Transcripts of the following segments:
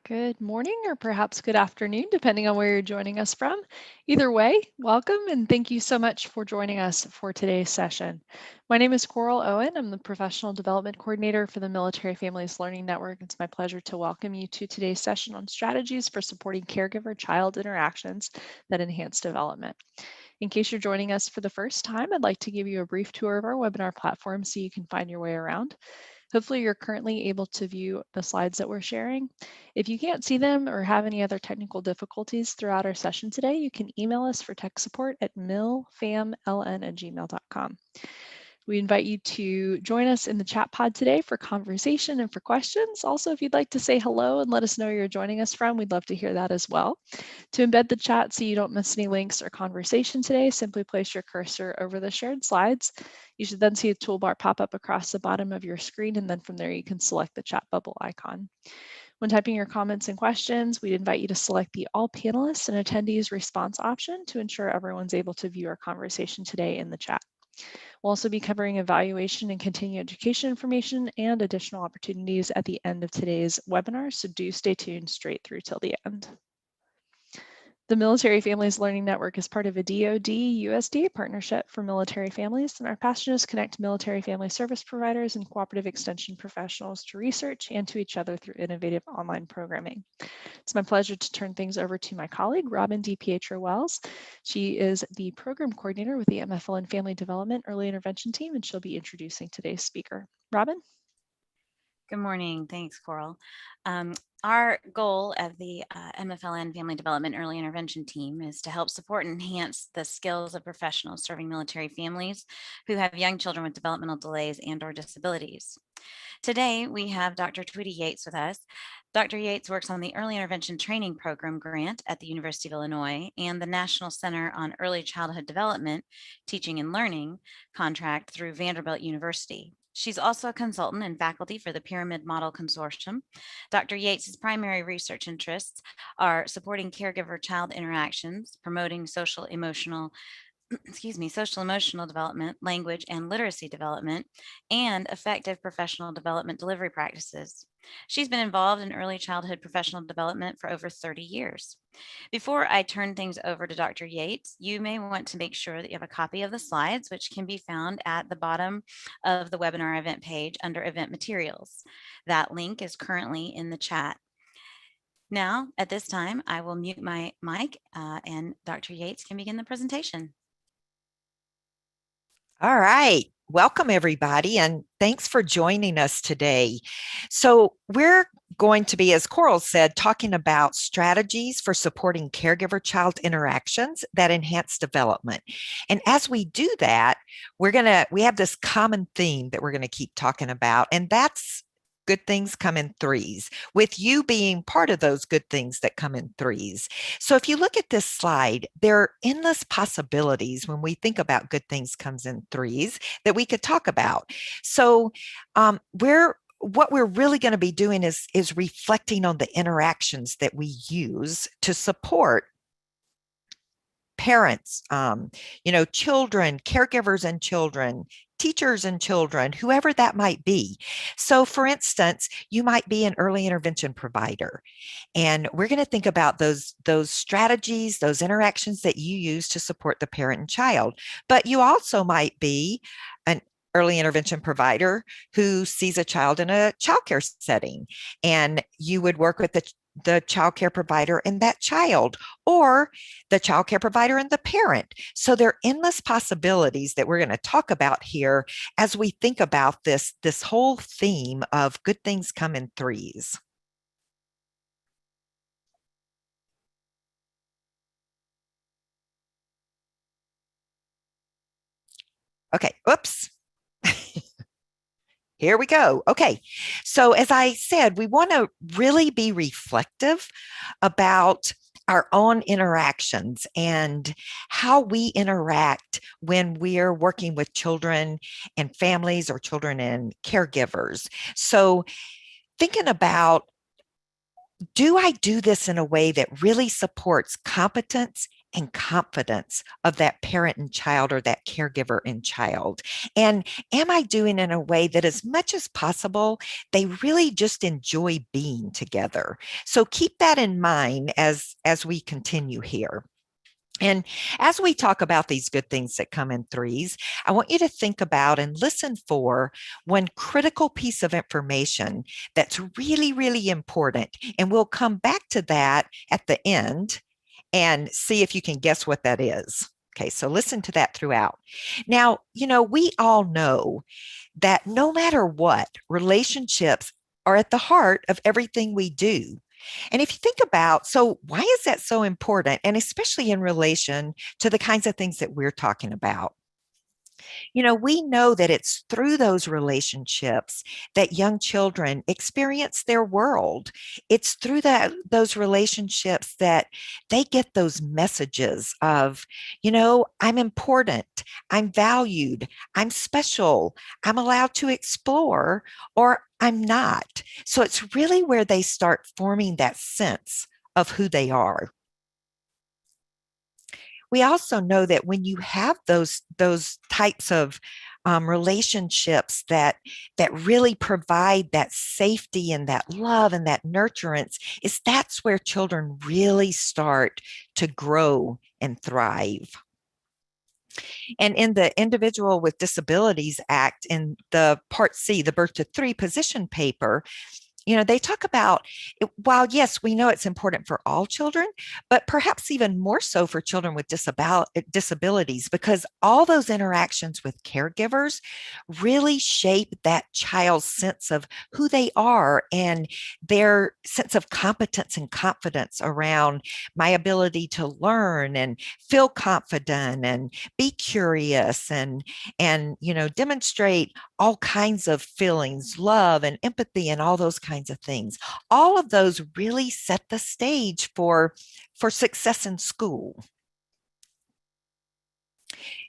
Good morning, or perhaps good afternoon, depending on where you're joining us from. Either way, welcome and thank you so much for joining us for today's session. My name is Coral Owen. I'm the Professional Development Coordinator for the Military Families Learning Network. It's my pleasure to welcome you to today's session on strategies for supporting caregiver-child interactions that enhance development. In case you're joining us for the first time, I'd like to give you a brief tour of our webinar platform so you can find your way around. Hopefully you're currently able to view the slides that we're sharing. If you can't see them or have any other technical difficulties throughout our session today, you can email us for tech support at milfamln@gmail.com. We invite you to join us in the chat pod today for conversation and for questions. Also, if you'd like to say hello and let us know where you're joining us from, we'd love to hear that as well. To embed the chat so you don't miss any links or conversation today, simply place your cursor over the shared slides. You should then see a toolbar pop up across the bottom of your screen, and then from there you can select the chat bubble icon. When typing your comments and questions, we'd invite you to select the All Panelists and Attendees Response option to ensure everyone's able to view our conversation today in the chat. We'll also be covering evaluation and continuing education information and additional opportunities at the end of today's webinar, so do stay tuned straight through till the end. The Military Families Learning Network is part of a DoD-USDA partnership for military families, and our passion is to connect military family service providers and cooperative extension professionals to research and to each other through innovative online programming. It's my pleasure to turn things over to my colleague, Robin DiPietro-Wells. She is the program coordinator with the MFLN Family Development Early Intervention Team, and she'll be introducing today's speaker. Robin? Good morning. Thanks, Coral. Our goal of the MFLN Family Development Early Intervention Team is to help support and enhance the skills of professionals serving military families who have young children with developmental delays and/or disabilities. Today, we have Dr. Tweety Yates with us. Dr. Yates works on the Early Intervention Training Program grant at the University of Illinois and the National Center on Early Childhood Development, Teaching and Learning contract through Vanderbilt University. She's also a consultant and faculty for the Pyramid Model Consortium. Dr. Yates's primary research interests are supporting caregiver-child interactions, promoting social emotional development, language and literacy development, and effective professional development delivery practices. She's been involved in early childhood professional development for over 30 years. Before I turn things over to Dr. Yates, you may want to make sure that you have a copy of the slides, which can be found at the bottom of the webinar event page under event materials. That link is currently in the chat. Now, at this time, I will mute my mic and Dr. Yates can begin the presentation. All right. Welcome, everybody, and thanks for joining us today. So we're going to be, as Coral said, talking about strategies for supporting caregiver-child interactions that enhance development. And as we do that, we have this common theme that we're going to keep talking about, and that's good things come in threes, with you being part of those good things that come in threes. So if you look at this slide, there are endless possibilities when we think about good things comes in threes that we could talk about. So what we're really going to be doing is reflecting on the interactions that we use to support parents, children, caregivers and children, teachers and children, whoever that might be. So for instance, you might be an early intervention provider, and we're going to think about those strategies, those interactions that you use to support the parent and child. But you also might be an early intervention provider who sees a child in a childcare setting, and you would work with the child care provider and that child, or the child care provider and the parent. So there are endless possibilities that we're going to talk about here as we think about this whole theme of good things come in threes. Okay, oops. Here we go. Okay, so as I said, we want to really be reflective about our own interactions and how we interact when we're working with children and families, or children and caregivers. So thinking about, do I do this in a way that really supports competence and confidence of that parent and child or that caregiver and child? And am I doing in a way that as much as possible, they really just enjoy being together? So keep that in mind as we continue here. And as we talk about these good things that come in threes, I want you to think about and listen for one critical piece of information that's really, really important. And we'll come back to that at the end and see if you can guess what that is. Okay, so listen to that throughout. Now, we all know that no matter what, relationships are at the heart of everything we do. And if you think about, so why is that so important? And especially in relation to the kinds of things that we're talking about. We know that it's through those relationships that young children experience their world. It's through those relationships that they get those messages of, I'm important, I'm valued, I'm special, I'm allowed to explore, or I'm not. So it's really where they start forming that sense of who they are. We also know that when you have those types of relationships that really provide that safety and that love and that nurturance, that's where children really start to grow and thrive. And in the Individual with Disabilities Act, in the Part C, the Birth to Three position paper, they talk about, while yes, we know it's important for all children, but perhaps even more so for children with disabilities, because all those interactions with caregivers really shape that child's sense of who they are and their sense of competence and confidence around my ability to learn and feel confident and be curious and demonstrate all kinds of feelings, love and empathy and all those kinds of things. All of those really set the stage for success in school.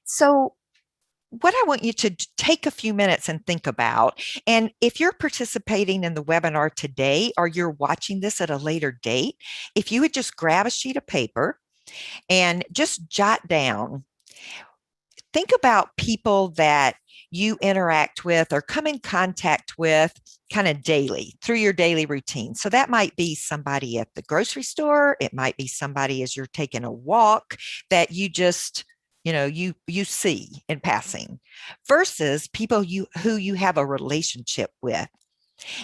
So what I want you to take a few minutes and think about, and if you're participating in the webinar today or you're watching this at a later date, if you would just grab a sheet of paper and just jot down, think about people that you interact with or come in contact with kind of daily through your daily routine. So that might be somebody at the grocery store. It might be somebody as you're taking a walk that you just, you see in passing, versus people who you have a relationship with.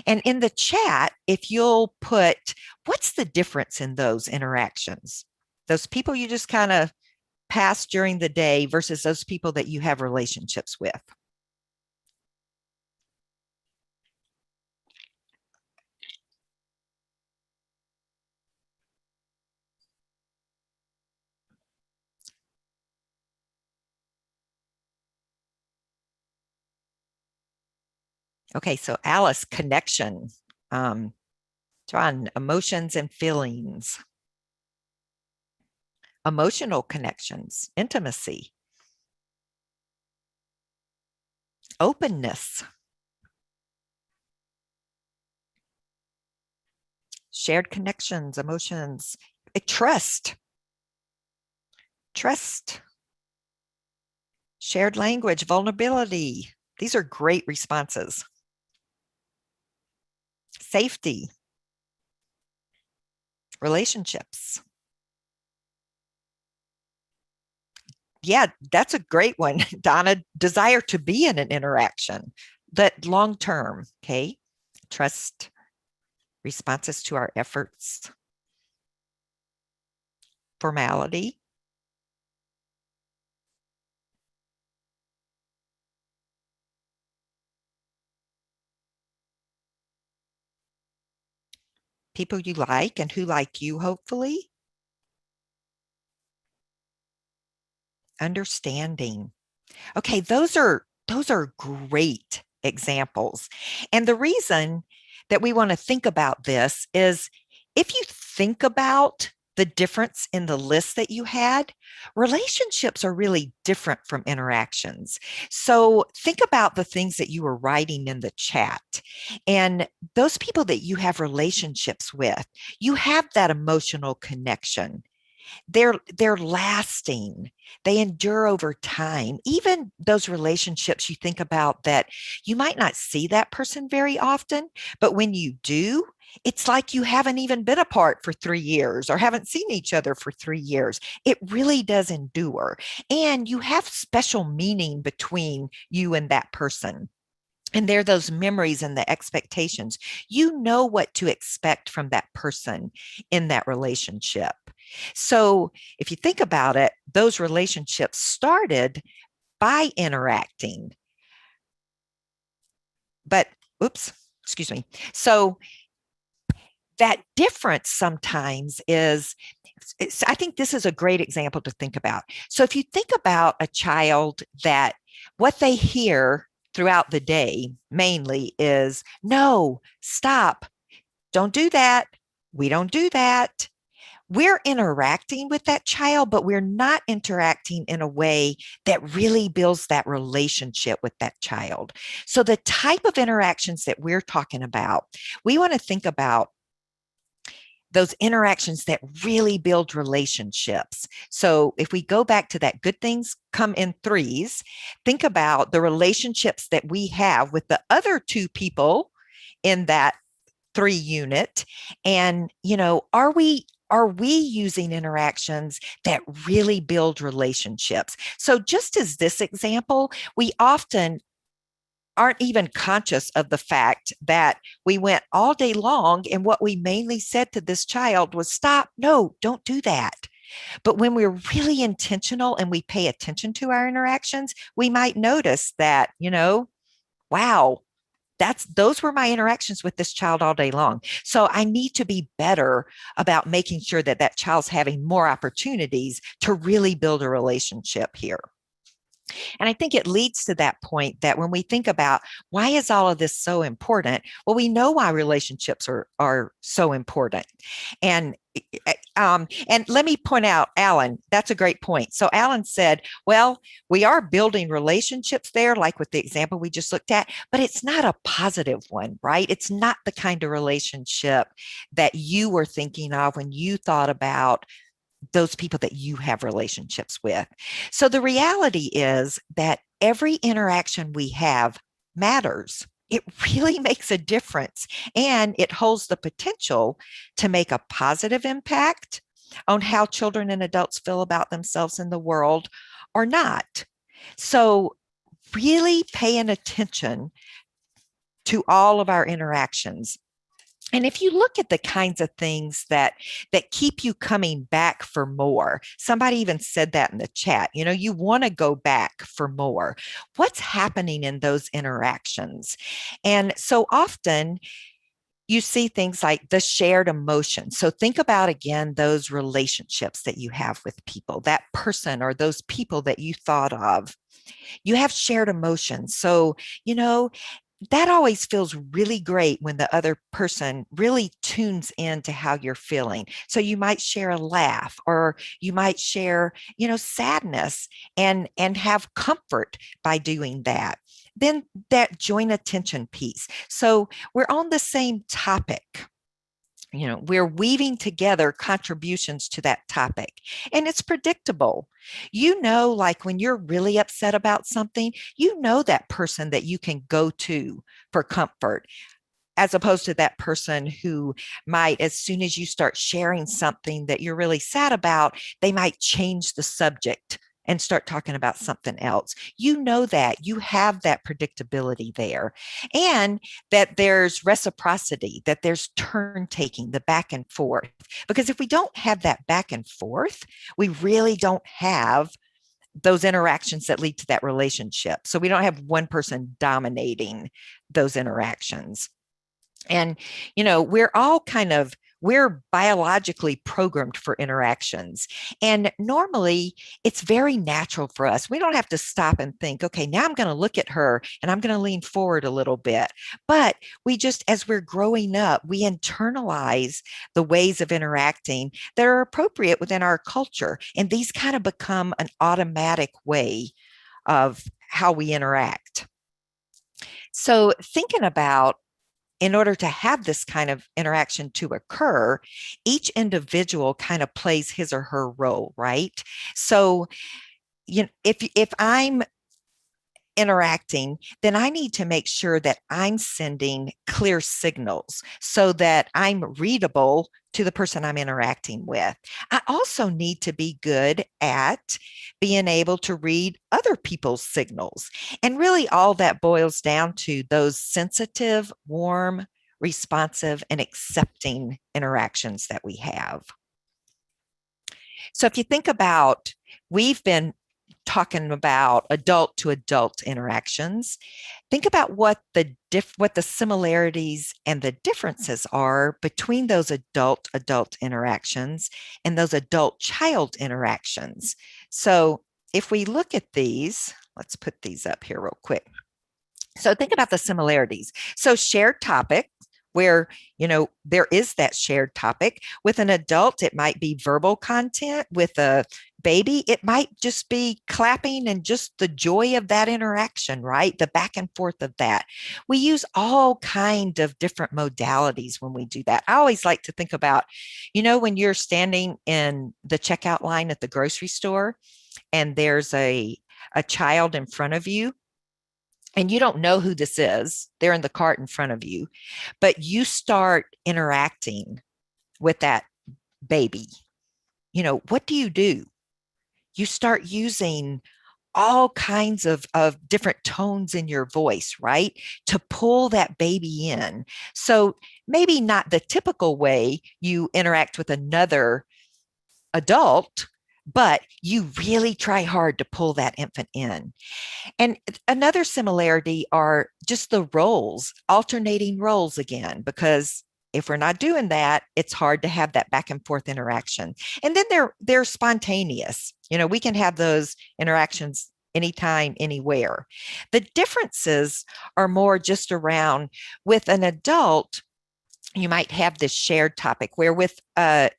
And in the chat, if you'll put, what's the difference in those interactions? Those people you just kind of pass during the day versus those people that you have relationships with. Okay, so Alice, connection. John, emotions and feelings. Emotional connections, intimacy. Openness. Shared connections, emotions. Trust. Trust. Shared language, vulnerability. These are great responses. Safety. Relationships. Yeah, that's a great one, Donna. Desire to be in an interaction, that long term, okay? Trust, responses to our efforts, formality, people you like and who like you, hopefully. Understanding. Okay, those are great examples. And the reason that we want to think about this is, if you think about the difference in the list that you had, relationships are really different from interactions. So think about the things that you were writing in the chat, and those people that you have relationships with, you have that emotional connection. they're lasting. They endure over time. Even those relationships you think about that you might not see that person very often, but when you do, it's like you haven't even been apart for 3 years or haven't seen each other for 3 years. It really does endure. And you have special meaning between you and that person. And there are those memories and the expectations. You know what to expect from that person in that relationship. So if you think about it, those relationships started by interacting. But, oops, excuse me. So that difference sometimes is, I think this is a great example to think about. So if you think about a child that what they hear throughout the day mainly is, no, stop, don't do that. We don't do that. We're interacting with that child, but we're not interacting in a way that really builds that relationship with that child. So the type of interactions that we're talking about, we want to think about those interactions that really build relationships. So if we go back to that good things come in threes, think about the relationships that we have with the other two people in that 3 unit. And, are we using interactions that really build relationships? So just as this example, we often aren't even conscious of the fact that we went all day long and what we mainly said to this child was, stop, no, don't do that. But when we're really intentional and we pay attention to our interactions, we might notice that, wow, those were my interactions with this child all day long. So I need to be better about making sure that that child's having more opportunities to really build a relationship here. And I think it leads to that point that when we think about why is all of this so important? Well, we know why relationships are so important. And and let me point out, Alan, that's a great point. So Alan said, well, we are building relationships there, like with the example we just looked at, but it's not a positive one, right? It's not the kind of relationship that you were thinking of when you thought about those people that you have relationships with. So the reality is that every interaction we have matters. It really makes a difference, and it holds the potential to make a positive impact on how children and adults feel about themselves in the world or not. So really paying attention to all of our interactions. And if you look at the kinds of things that keep you coming back for more, somebody even said that in the chat, you want to go back for more. What's happening in those interactions? And so often you see things like the shared emotion. So think about again those relationships that you have with people, that person or those people that you thought of. You have shared emotions. So, that always feels really great when the other person really tunes into how you're feeling. So you might share a laugh, or you might share, sadness and have comfort by doing that. Then that joint attention piece. So we're on the same topic. We're weaving together contributions to that topic, and it's predictable. Like when you're really upset about something, that person that you can go to for comfort, as opposed to that person who might, as soon as you start sharing something that you're really sad about, they might change the subject and start talking about something else. That you have that predictability there, and that there's reciprocity, that there's turn taking, the back and forth. Because if we don't have that back and forth, we really don't have those interactions that lead to that relationship. So we don't have one person dominating those interactions. And, we're biologically programmed for interactions. And normally it's very natural for us. We don't have to stop and think, okay, now I'm going to look at her and I'm going to lean forward a little bit. But we just, as we're growing up, we internalize the ways of interacting that are appropriate within our culture. And these kind of become an automatic way of how we interact. So thinking about in order to have this kind of interaction to occur, each individual kind of plays his or her role, right? So, if I'm interacting, then I need to make sure that I'm sending clear signals so that I'm readable to the person I'm interacting with. I also need to be good at being able to read other people's signals. And really, all that boils down to those sensitive, warm, responsive, and accepting interactions that we have. So if you think about, we've been talking about adult to adult interactions. Think about what the similarities and the differences are between those adult interactions and those adult child interactions. So if we look at these, let's put these up here real quick. So think about the similarities. So shared topic, where there is that shared topic. With an adult, it might be verbal content. With a baby, it might just be clapping and just the joy of that interaction, right? The back and forth of that. We use all kind of different modalities when we do that. I always like to think about, when you're standing in the checkout line at the grocery store and there's a child in front of you, and you don't know who this is, they're in the cart in front of you, but you start interacting with that baby. What do? You start using all kinds of different tones in your voice, right? To pull that baby in. So maybe not the typical way you interact with another adult, but you really try hard to pull that infant in. And another similarity are just the roles, alternating roles again, because if we're not doing that, it's hard to have that back and forth interaction. And then they're spontaneous. We can have those interactions anytime, anywhere. The differences are more just around, with an adult, you might have this shared topic, where with a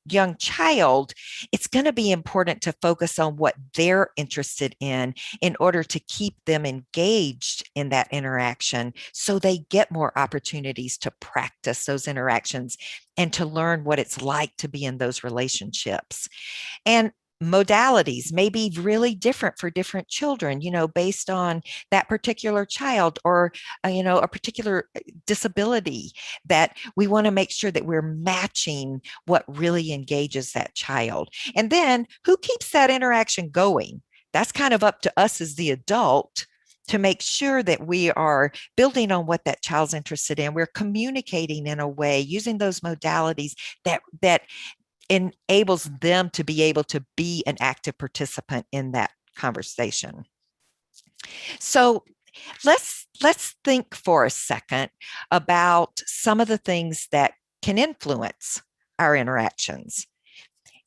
young child, it's going to be important to focus on what they're interested in order to keep them engaged in that interaction, so they get more opportunities to practice those interactions and to learn what it's like to be in those relationships. And modalities may be really different for different children, based on that particular child, or a particular disability, that we want to make sure that we're matching what really engages that child. And then who keeps that interaction going? That's kind of up to us as the adult to make sure that we are building on what that child's interested in. We're communicating in a way using those modalities that enables them to be able to be an active participant in that conversation. So let's think for a second about some of the things that can influence our interactions.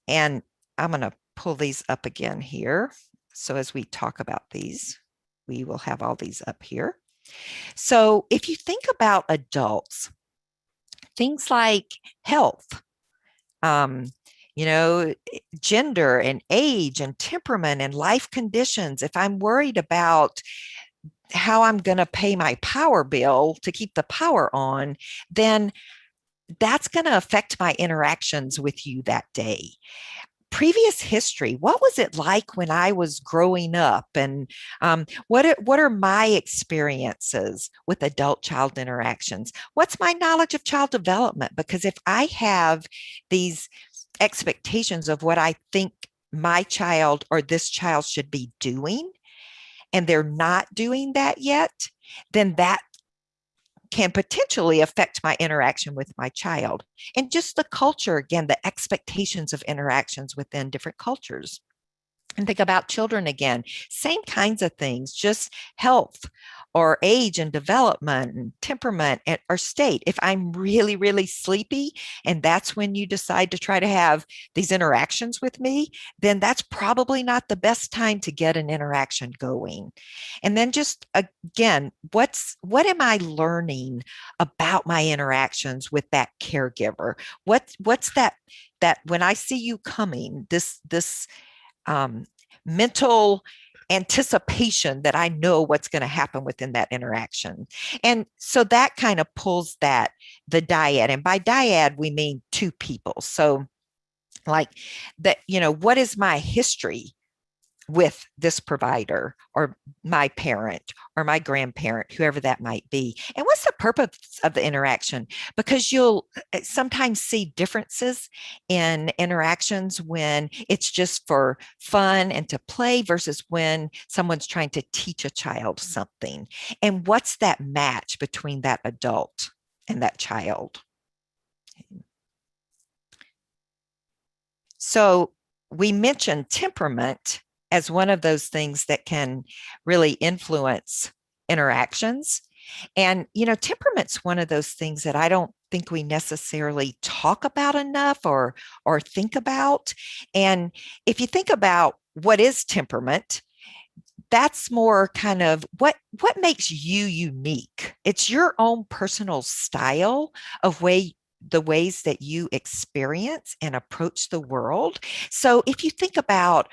And I'm going to pull these up again here. So as we talk about these, we will have all these up here. So if you think about adults, things like health, gender and age and temperament and life conditions. If I'm worried about how I'm going to pay my power bill to keep the power on, then that's going to affect my interactions with you that day. Previous history, what was it like when I was growing up? And what are my experiences with adult-child interactions? What's my knowledge of child development? Because if I have these expectations of what I think my child or this child should be doing, and they're not doing that yet, then that can potentially affect my interaction with my child. And just the culture, again, the expectations of interactions within different cultures. And think about children again, same kinds of things, just health or age and development and temperament or state. If I'm really, really sleepy and that's when you decide to try to have these interactions with me, then that's probably not the best time to get an interaction going. And then just again, what am I learning about my interactions with that caregiver? What's that when I see you coming, this mental anticipation that I know what's going to happen within that interaction. And so that kind of pulls the dyad. And by dyad, we mean two people. So like that, what is my history with this provider or my parent or my grandparent, whoever that might be? And what's the purpose of the interaction? Because you'll sometimes see differences in interactions when it's just for fun and to play versus when someone's trying to teach a child something. And what's that match between that adult and that child? So we mentioned temperament as one of those things that can really influence interactions. And, temperament's one of those things that I don't think we necessarily talk about enough or think about. And if you think about what is temperament, that's more kind of what makes you unique. It's your own personal style of the ways that you experience and approach the world. So if you think about,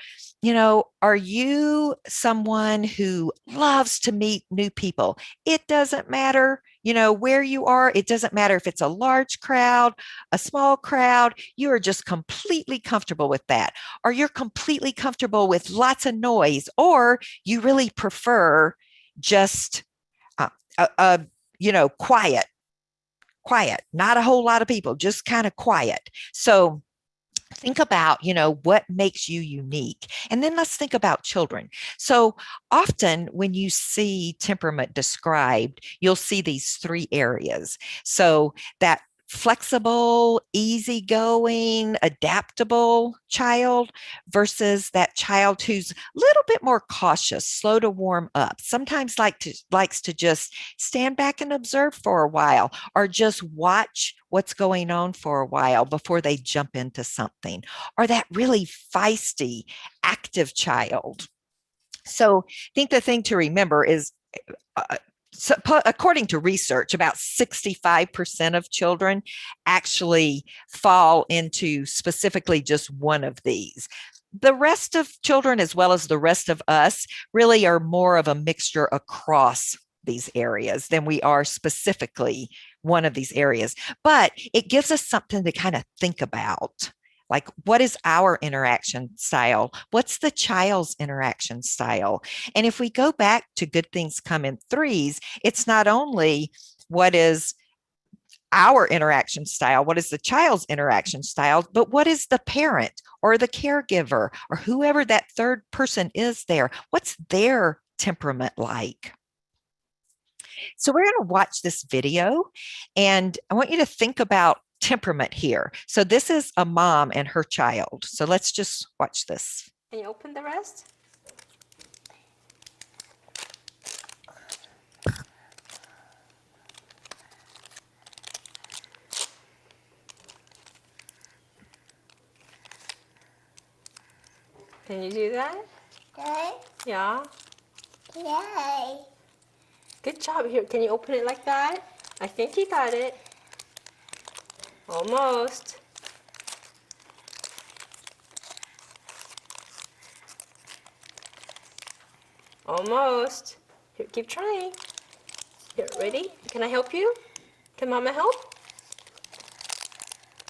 are you someone who loves to meet new people? It doesn't matter, where you are. It doesn't matter if it's a large crowd, a small crowd. You are just completely comfortable with that. Or you're completely comfortable with lots of noise, or you really prefer just quiet, not a whole lot of people, just kind of quiet. So think about, what makes you unique. And then let's think about children. So often when you see temperament described, you'll see these three areas. So that flexible, easygoing, adaptable child versus that child who's a little bit more cautious, slow to warm up, sometimes likes to just stand back and observe for a while, or just watch what's going on for a while before they jump into something, or that really feisty, active child. So I think the thing to remember is, so according to research, about 65% of children actually fall into specifically just one of these. The rest of children, as well as the rest of us, really are more of a mixture across these areas than we are specifically one of these areas. But it gives us something to kind of think about. Like, what is our interaction style? What's the child's interaction style? And if we go back to good things come in threes, it's not only what is our interaction style, what is the child's interaction style, but what is the parent or the caregiver or whoever that third person is there? What's their temperament like? So we're going to watch this video, and I want you to think about temperament here. So this is a mom and her child. So let's just watch this. Can you open the rest? Can you do that? Okay. Yeah. Yay. Good job. Here, can you open it like that? I think you got it. Almost. Almost. Here, keep trying. Here, ready? Can I help you? Can Mama help?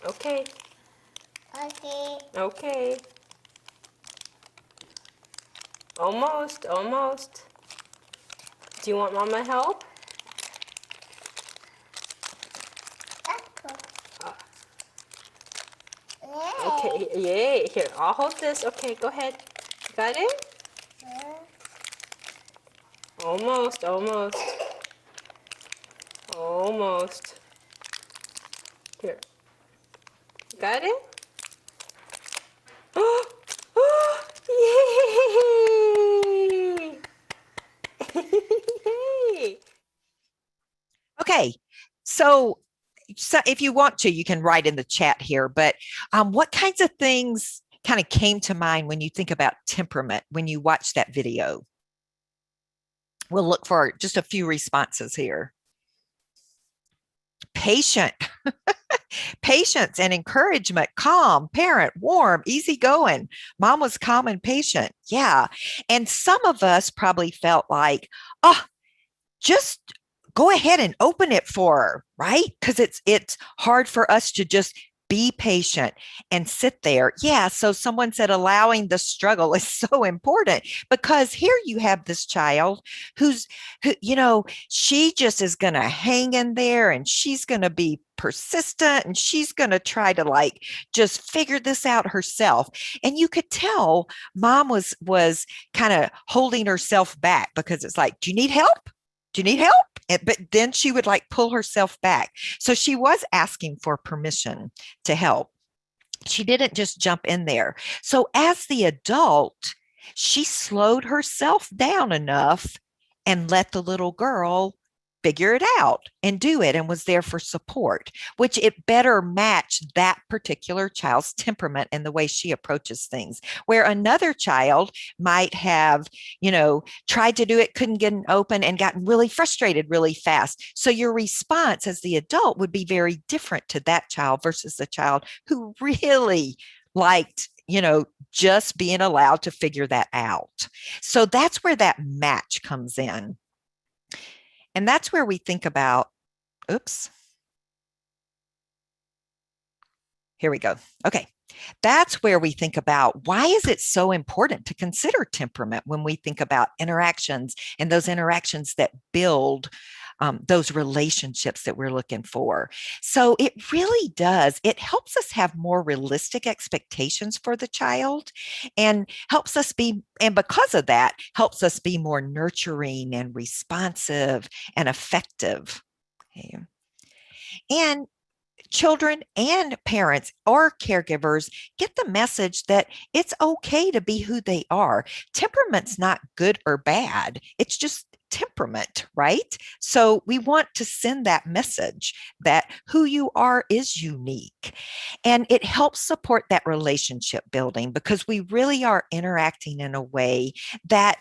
Okay. Okay. Okay. Almost, almost. Do you want Mama help? Yay. Okay, yay. Here, I'll hold this. Okay, go ahead. Got it? Almost, almost. Almost. Here. Got it? Oh, oh, yay! Yay! Okay, so if you want to, you can write in the chat here, but what kinds of things kind of came to mind when you think about temperament when you watch that video? We'll look for just a few responses here. Patient. patience and encouragement, calm, parent, warm, easygoing. Mom was calm and patient. Yeah. And some of us probably felt like, oh, just go ahead and open it for her, right? Because it's hard for us to just be patient and sit there. Yeah. So someone said allowing the struggle is so important, because here you have this child who, she just is going to hang in there, and she's going to be persistent, and she's going to try to like just figure this out herself. And you could tell mom was kind of holding herself back, because it's like, do you need help? Do you need help? But then she would like pull herself back. So she was asking for permission to help. She didn't just jump in there. So as the adult, she slowed herself down enough and let the little girl figure it out and do it, and was there for support, which it better matched that particular child's temperament and the way she approaches things. Where another child might have, tried to do it, couldn't get it open, and gotten really frustrated really fast. So your response as the adult would be very different to that child versus the child who really liked, just being allowed to figure that out. So that's where that match comes in. And that's where we think about, here we go. Okay. That's where we think about, why is it so important to consider temperament when we think about interactions, and those interactions that build those relationships that we're looking for. So it really does. It helps us have more realistic expectations for the child, and helps us be, and because of that, helps us be more nurturing and responsive and effective. Okay. And children and parents or caregivers get the message that it's okay to be who they are. Temperament's not good or bad. It's just temperament, right? So we want to send that message that who you are is unique. And it helps support that relationship building, because we really are interacting in a way that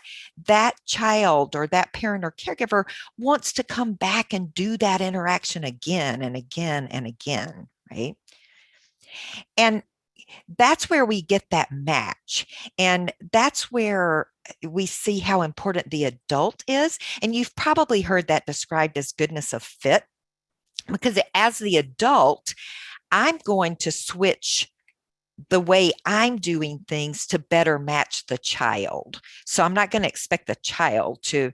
that child or that parent or caregiver wants to come back and do that interaction again and again and again, right? And that's where we get that match. And that's where we see how important the adult is. And you've probably heard that described as goodness of fit, because as the adult, I'm going to switch the way I'm doing things to better match the child. So I'm not going to expect the child to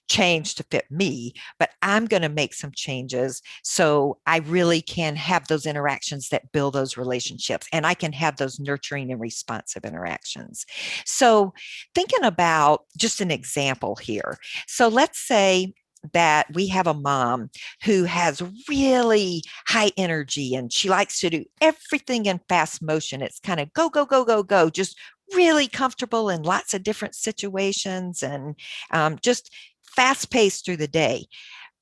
change to fit me, but I'm going to make some changes so I really can have those interactions that build those relationships, and I can have those nurturing and responsive interactions. So thinking about just an example here. So let's say that we have a mom who has really high energy, and she likes to do everything in fast motion. It's kind of go, go, go, go, go, just really comfortable in lots of different situations, and just fast paced through the day.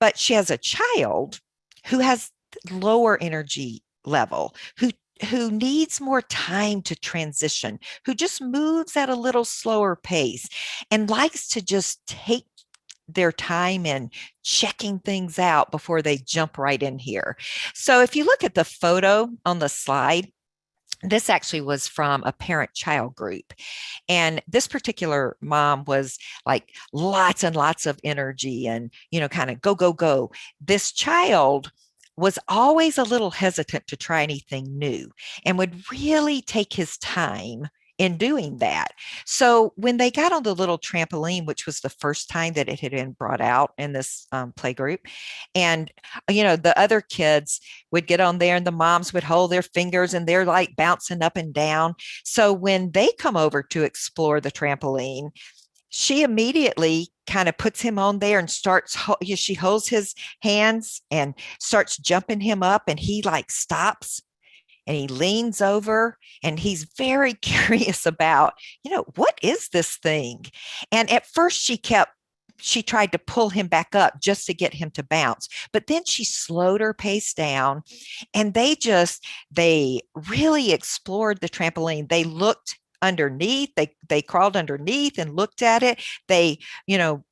But she has a child who has lower energy level, who needs more time to transition, who just moves at a little slower pace and likes to just take their time in checking things out before they jump right in here. So if you look at the photo on the slide, this actually was from a parent-child group. And this particular mom was like lots and lots of energy and, kind of go, go, go. This child was always a little hesitant to try anything new and would really take his time in doing that. So when they got on the little trampoline, which was the first time that it had been brought out in this play group, and the other kids would get on there, and the moms would hold their fingers, and they're like bouncing up and down. So when they come over to explore the trampoline, she immediately kind of puts him on there and she holds his hands and starts jumping him up, and he like stops. And he leans over, and he's very curious about, what is this thing? And at first she tried to pull him back up just to get him to bounce. But then she slowed her pace down, and they really explored the trampoline. They looked underneath. They crawled underneath and looked at it. They,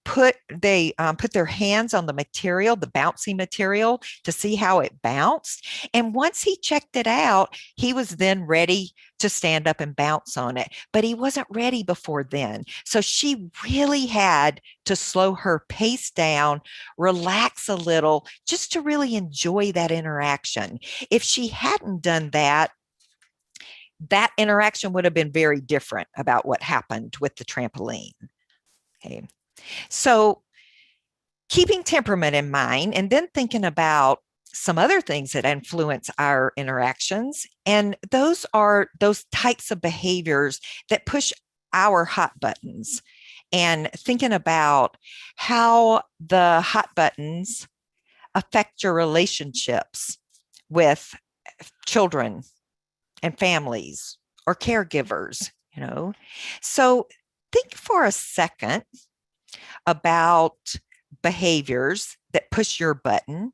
put their hands on the material, the bouncy material, to see how it bounced. And once he checked it out, he was then ready to stand up and bounce on it. But he wasn't ready before then. So she really had to slow her pace down, relax a little, just to really enjoy that interaction. If she hadn't done that, that interaction would have been very different about what happened with the trampoline. Okay. So keeping temperament in mind, and then thinking about some other things that influence our interactions. And those are those types of behaviors that push our hot buttons, and thinking about how the hot buttons affect your relationships with children and families or caregivers. So think for a second about behaviors that push your button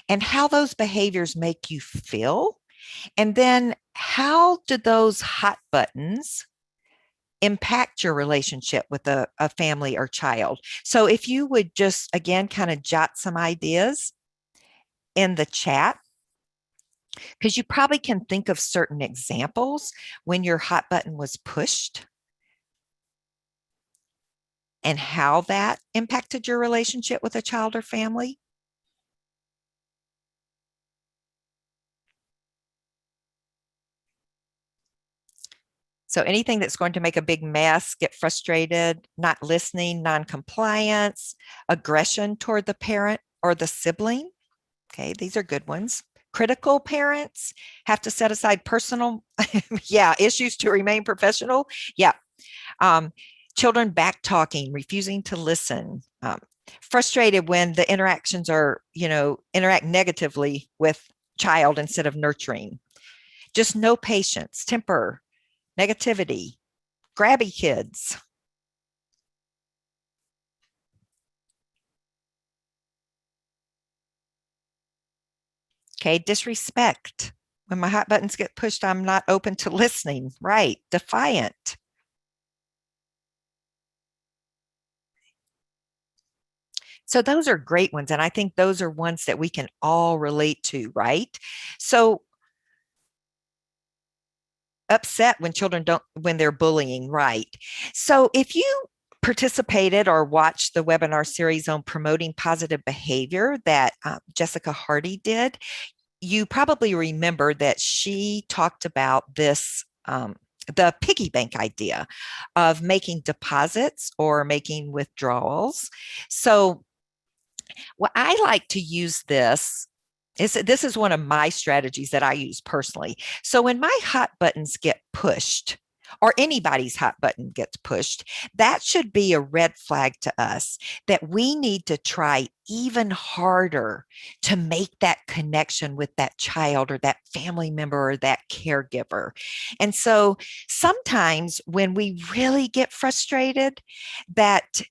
and how those behaviors make you feel. And then how do those hot buttons impact your relationship with a family or child? So if you would just, again, kind of jot some ideas in the chat, because you probably can think of certain examples when your hot button was pushed and how that impacted your relationship with a child or family. So anything that's going to make a big mess, get frustrated, not listening, non-compliance, aggression toward the parent or the sibling. Okay, these are good ones. Critical parents have to set aside personal, issues to remain professional. Yeah. Children back-talking, refusing to listen, frustrated when the interactions are, interact negatively with child instead of nurturing. Just no patience, temper, negativity, grabby kids. Okay, disrespect. When my hot buttons get pushed, I'm not open to listening. Right, defiant. So those are great ones. And I think those are ones that we can all relate to, right? So upset when children when they're bullying, right? So if you participated or watched the webinar series on promoting positive behavior that Jessica Hardy did, you probably remember that she talked about this, the piggy bank idea of making deposits or making withdrawals. So what I like to use this is one of my strategies that I use personally. So when my hot buttons get pushed, or anybody's hot button gets pushed, that should be a red flag to us that we need to try even harder to make that connection with that child or that family member or that caregiver. And so sometimes when we really get frustrated, that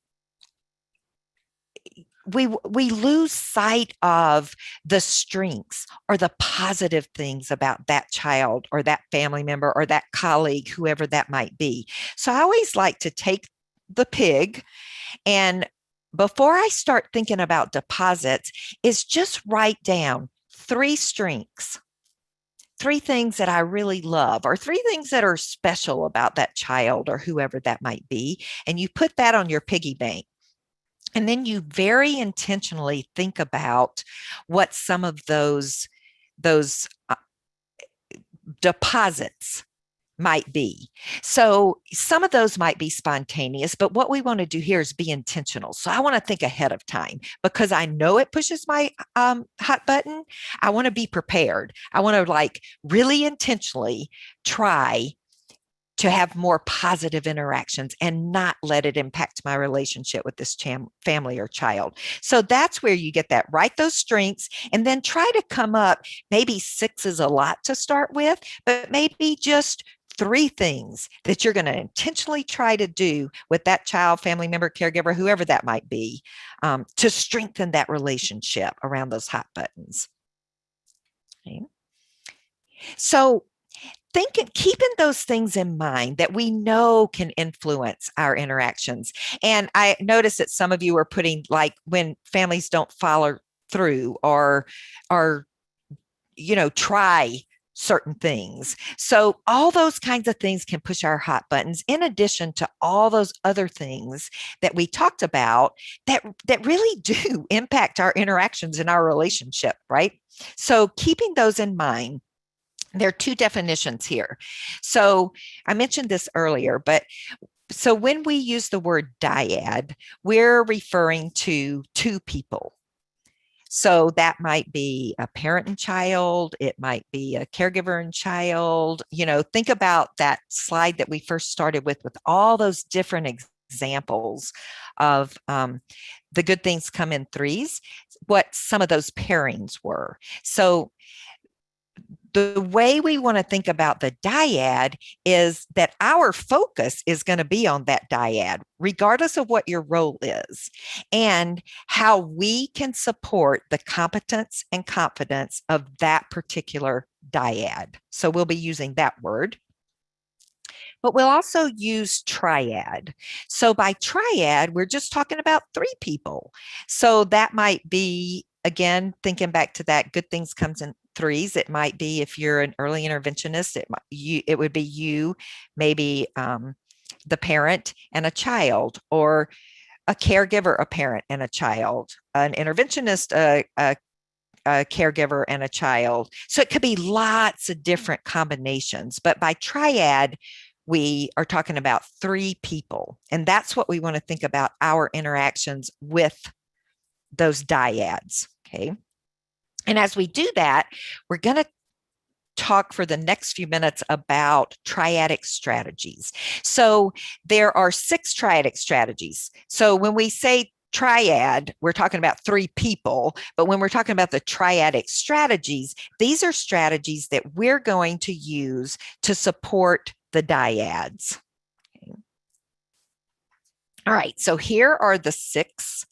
we lose sight of the strengths or the positive things about that child or that family member or that colleague, whoever that might be. So I always like to take the pig, and before I start thinking about deposits, is just write down 3 strengths, 3 things that I really love, or 3 things that are special about that child or whoever that might be. And you put that on your piggy bank. And then you very intentionally think about what some of those deposits might be. So some of those might be spontaneous, but what we want to do here is be intentional. So I want to think ahead of time because I know it pushes my hot button. I want to be prepared. I want to really intentionally try to have more positive interactions and not let it impact my relationship with this family or child. So that's where you get that. Write those strengths and then try to come up. Maybe 6 is a lot to start with, but maybe just 3 things that you're going to intentionally try to do with that child, family member, caregiver, whoever that might be, to strengthen that relationship around those hot buttons. Okay. So keeping those things in mind that we know can influence our interactions. And I notice that some of you are putting, like, when families don't follow through or try certain things. So all those kinds of things can push our hot buttons, in addition to all those other things that we talked about that really do impact our interactions in our relationship, right? So keeping those in mind, there are two definitions here. So I mentioned this earlier, but so when we use the word dyad, we're referring to two people. So that might be a parent and child. It might be a caregiver and child. Think about that slide that we first started with all those different examples of the good things come in threes, what some of those pairings were. So the way we want to think about the dyad is that our focus is going to be on that dyad, regardless of what your role is, and how we can support the competence and confidence of that particular dyad. So we'll be using that word. But we'll also use triad. So by triad, we're just talking about three people. So that might be, again, thinking back to that good things comes in threes. It might be, if you're an early interventionist, it would be you, maybe the parent and a child, or a caregiver, a parent and a child, an interventionist, a caregiver and a child. So it could be lots of different combinations, but by triad, we are talking about three people. And that's what we want to think about our interactions with those dyads. Okay. And as we do that, we're going to talk for the next few minutes about triadic strategies. So there are 6 triadic strategies. So when we say triad, we're talking about three people, but when we're talking about the triadic strategies, these are strategies that we're going to use to support the dyads. Okay. All right, so here are the 6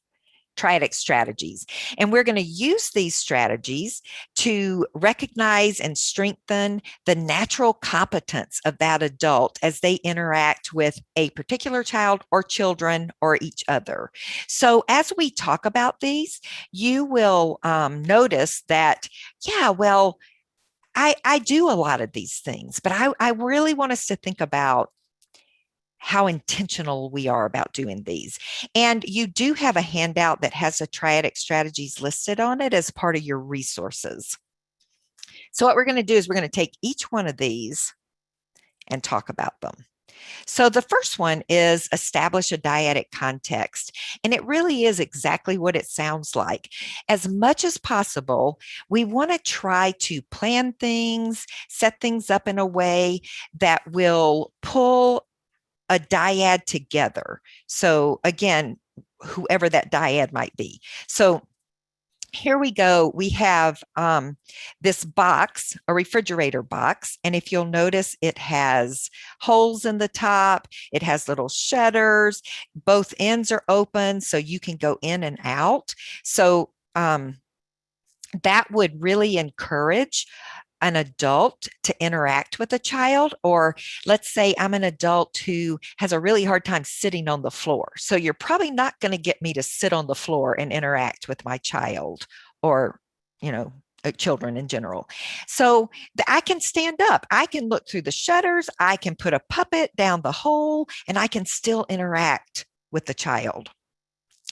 triadic strategies, and we're going to use these strategies to recognize and strengthen the natural competence of that adult as they interact with a particular child or children or each other. So as we talk about these, you will notice that, yeah, well, I do a lot of these things, but I really want us to think about how intentional we are about doing these. And you do have a handout that has the triadic strategies listed on it as part of your resources. So what we're going to do is we're going to take each one of these and talk about them. So the first one is establish a dyadic context. And it really is exactly what it sounds like. As much as possible, we want to try to plan things, set things up in a way that will pull a dyad together. So again, whoever that dyad might be. So here we go. We have this box, a refrigerator box. And if you'll notice, it has holes in the top. It has little shutters. Both ends are open, so you can go in and out. So that would really encourage an adult to interact with a child. Or let's say I'm an adult who has a really hard time sitting on the floor. So you're probably not going to get me to sit on the floor and interact with my child or, children in general. So I can stand up, I can look through the shutters, I can put a puppet down the hole, and I can still interact with the child.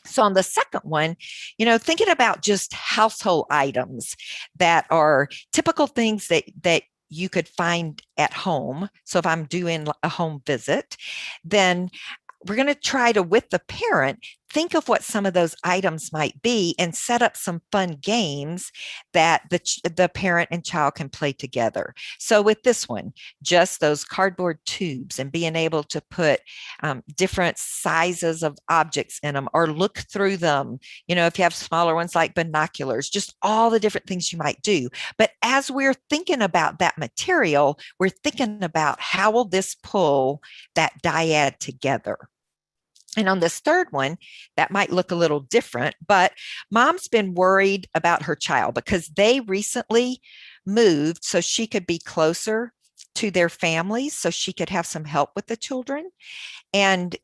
So on the second one, thinking about just household items that are typical things that you could find at home. So if I'm doing a home visit, then we're going to try to, with the parent, think of what some of those items might be and set up some fun games that the parent and child can play together. So with this one, just those cardboard tubes and being able to put different sizes of objects in them or look through them. If you have smaller ones like binoculars, just all the different things you might do. But as we're thinking about that material, we're thinking about how will this pull that dyad together. And on this third one, that might look a little different, but mom's been worried about her child because they recently moved so she could be closer to their families so she could have some help with the children. And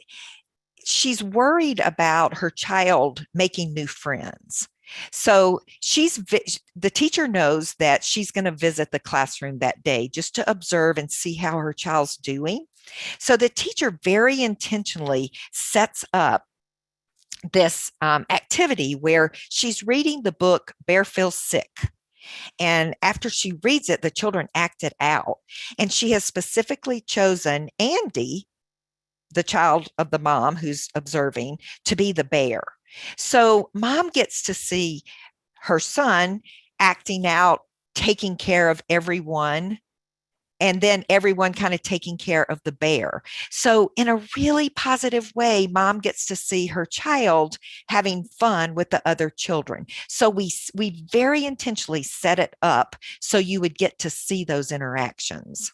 she's worried about her child making new friends. So the teacher knows that she's going to visit the classroom that day just to observe and see how her child's doing. So the teacher very intentionally sets up this activity where she's reading the book Bear Feels Sick. And after she reads it, the children act it out. And she has specifically chosen Andy, the child of the mom who's observing, to be the bear. So mom gets to see her son acting out, taking care of everyone, and then everyone kind of taking care of the bear. So in a really positive way, mom gets to see her child having fun with the other children. So we very intentionally set it up so you would get to see those interactions.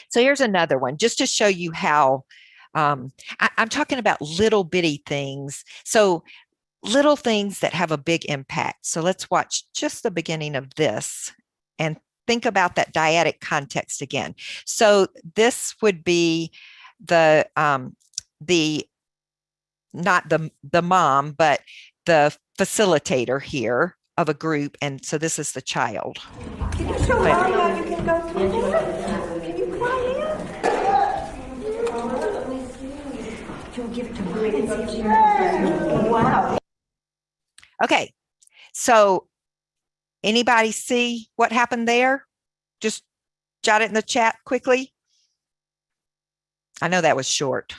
So here's another one, just to show you how I'm talking about little bitty things. So little things that have a big impact. So let's watch just the beginning of this and think about that dyadic context again. So this would be the not the mom, but the facilitator here of a group. And so this is the child. Can you show Mom how you can go through that? Can you climb in? She'll give it to Mike and see if she knows. Wow. Okay, so anybody see what happened there? Just jot it in the chat quickly. I know that was short.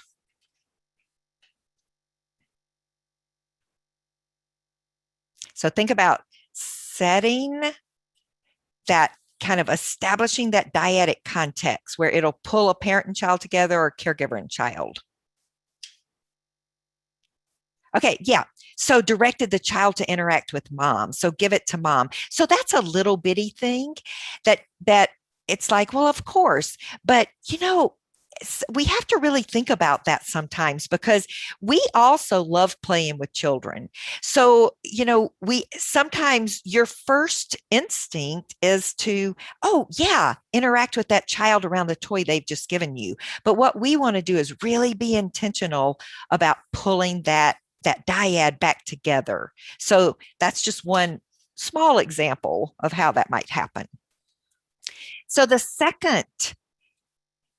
So think about setting that, kind of establishing that dyadic context where it'll pull a parent and child together or caregiver and child. Okay, yeah. So directed the child to interact with mom. So give it to mom. So that's a little bitty thing that it's like, well, of course, but you know, we have to really think about that sometimes because we also love playing with children. So, you know, sometimes your first instinct is to, oh yeah, interact with that child around the toy they've just given you. But what we want to do is really be intentional about pulling that dyad back together. So that's just one small example of how that might happen. So the second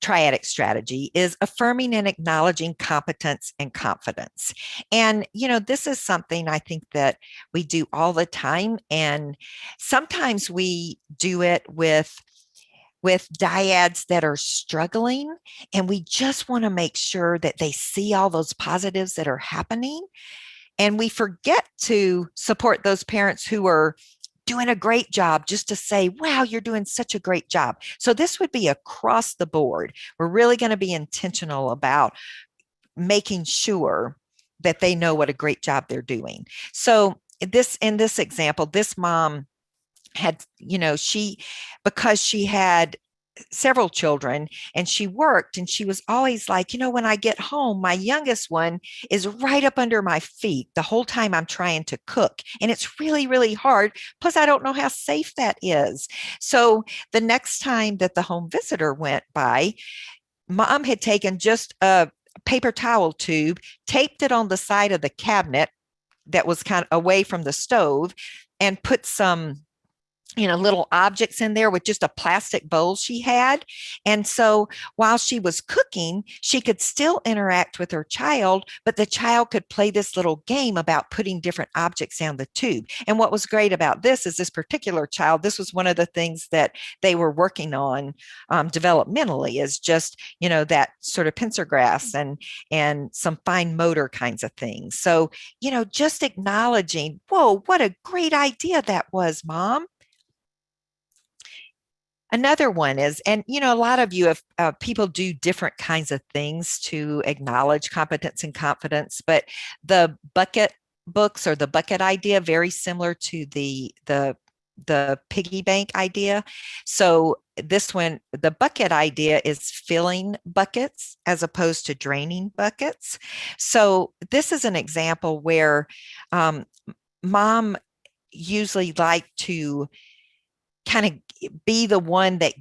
triadic strategy is affirming and acknowledging competence and confidence. And, you know, this is something I think that we do all the time. And sometimes we do it with dyads that are struggling, and we just want to make sure that they see all those positives that are happening. And we forget to support those parents who are doing a great job, just to say, wow, you're doing such a great job. So this would be across the board. We're really going to be intentional about making sure that they know what a great job they're doing. So in this example, this mom had, you know, because she had several children and she worked, and she was always like, you know, when I get home, my youngest one is right up under my feet the whole time I'm trying to cook. And it's really, really hard. Plus, I don't know how safe that is. So the next time that the home visitor went by, mom had taken just a paper towel tube, taped it on the side of the cabinet that was kind of away from the stove, and put some, you know, little objects in there with just a plastic bowl she had. And so while she was cooking, she could still interact with her child, but the child could play this little game about putting different objects down the tube. And what was great about this is this particular child, this was one of the things that they were working on developmentally, is just, you know, that sort of pincer grasp and some fine motor kinds of things. So, you know, just acknowledging, whoa, what a great idea that was, Mom. Another one is, and you know, a lot of you have people do different kinds of things to acknowledge competence and confidence, but the bucket books or the bucket idea, very similar to the piggy bank idea. So this one, the bucket idea is filling buckets as opposed to draining buckets. So this is an example where mom usually like to kind of be the one that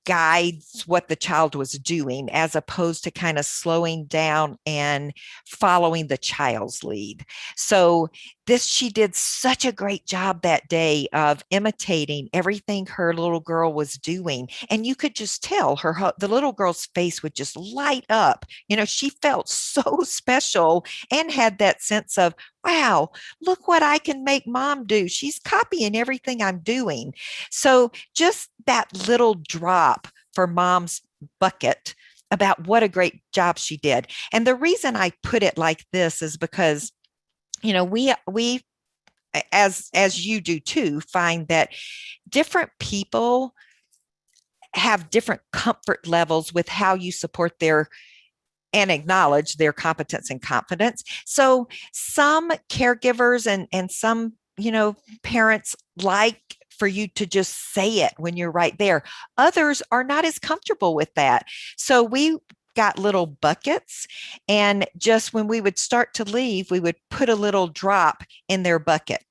guides what the child was doing, as opposed to kind of slowing down and following the child's lead. So she did such a great job that day of imitating everything her little girl was doing. And you could just tell the little girl's face would just light up. She felt so special and had that sense of, wow, look what I can make mom do. She's copying everything I'm doing. So just that little drop for mom's bucket about what a great job she did. And the reason I put it like this is because, we as you do too, find that different people have different comfort levels with how you support and acknowledge their competence and confidence. So some caregivers and some, parents like for you to just say it when you're right there. Others are not as comfortable with that. So we got little buckets, and just when we would start to leave, we would put a little drop in their bucket,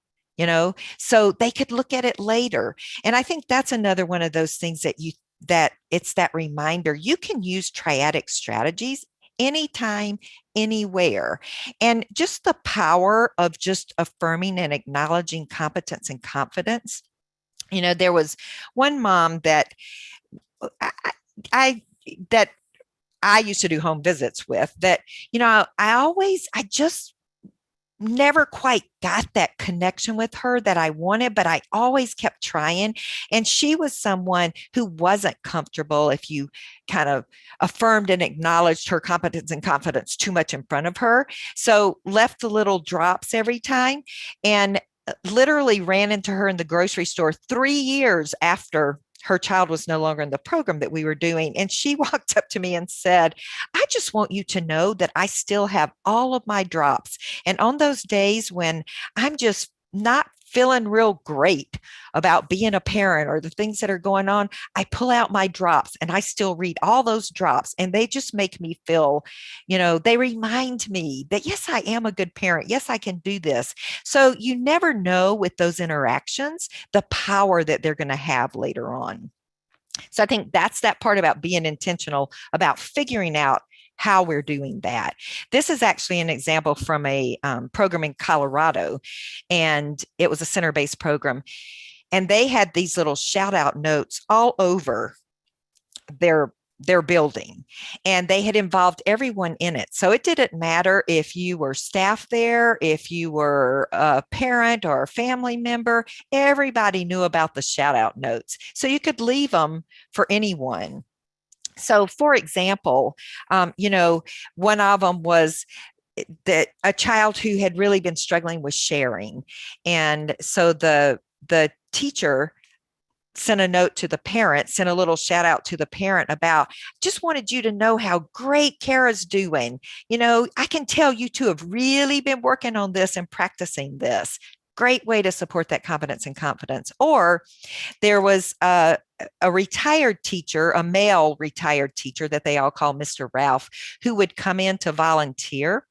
so they could look at it later. And I think that's another one of those things that it's that reminder. You can use triadic strategies anytime, anywhere. And just the power of just affirming and acknowledging competence and confidence. There was one mom that I used to do home visits with that, I just never quite got that connection with her that I wanted, but I always kept trying. And she was someone who wasn't comfortable if you kind of affirmed and acknowledged her competence and confidence too much in front of her. So left the little drops every time, and literally ran into her in the grocery store 3 years after her child was no longer in the program that we were doing. And she walked up to me and said, I just want you to know that I still have all of my drops. And on those days when I'm just not feeling real great about being a parent or the things that are going on, I pull out my drops and I still read all those drops, and they just make me feel, they remind me that, yes, I am a good parent. Yes, I can do this. So you never know with those interactions, the power that they're going to have later on. So I think that's that part about being intentional about figuring out how we're doing that. This is actually an example from a program in Colorado, and it was a center-based program. And they had these little shout out notes all over their building, and they had involved everyone in it. So it didn't matter if you were staff there, if you were a parent or a family member, everybody knew about the shout out notes. So you could leave them for anyone. So, for example, one of them was that a child who had really been struggling with sharing. And so the teacher sent a note to the parent, sent a little shout out to the parent about, just wanted you to know how great Kara's doing. I can tell you two have really been working on this and practicing this. Great way to support that competence and confidence. Or there was a retired teacher, a male retired teacher that they all call Mr. Ralph, who would come in to volunteer.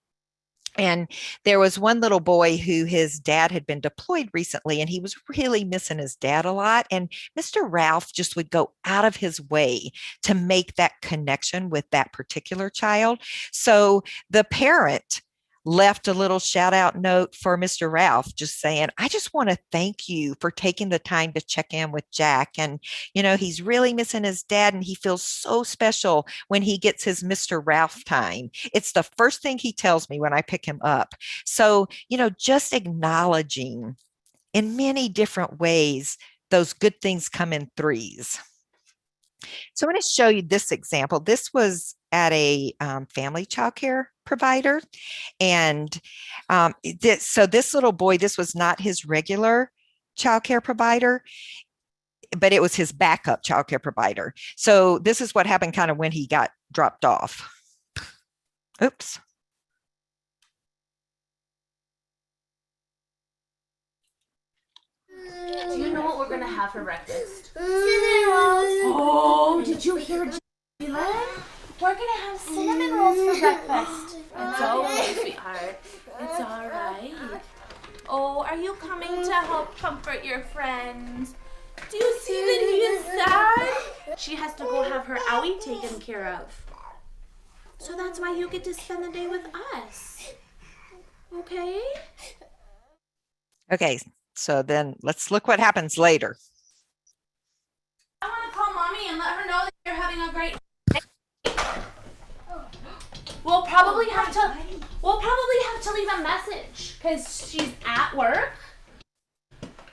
And there was one little boy who his dad had been deployed recently, and he was really missing his dad a lot. And Mr. Ralph just would go out of his way to make that connection with that particular child. So the parent left a little shout out note for Mr. Ralph, just saying, I just want to thank you for taking the time to check in with Jack. And, he's really missing his dad, and he feels so special when he gets his Mr. Ralph time. It's the first thing he tells me when I pick him up. So, just acknowledging in many different ways, those good things come in threes. So I'm going to show you this example. This was at a family childcare provider. And so this little boy, this was not his regular childcare provider, but it was his backup childcare provider. So this is what happened kind of when he got dropped off. Oops. Do you know what we're gonna have for breakfast? Cinnamon rolls. Oh, did you hear Jalen? We're gonna have cinnamon rolls for breakfast. It's okay, sweetheart. It's all right. Oh, are you coming to help comfort your friend? Do you see that he is sad? she has to go have her owie taken care of. So that's why you get to spend the day with us. Okay? Okay, so then let's look what happens later. I want to call Mommy and let her know that you're having a great day. We'll probably have to leave a message because she's at work.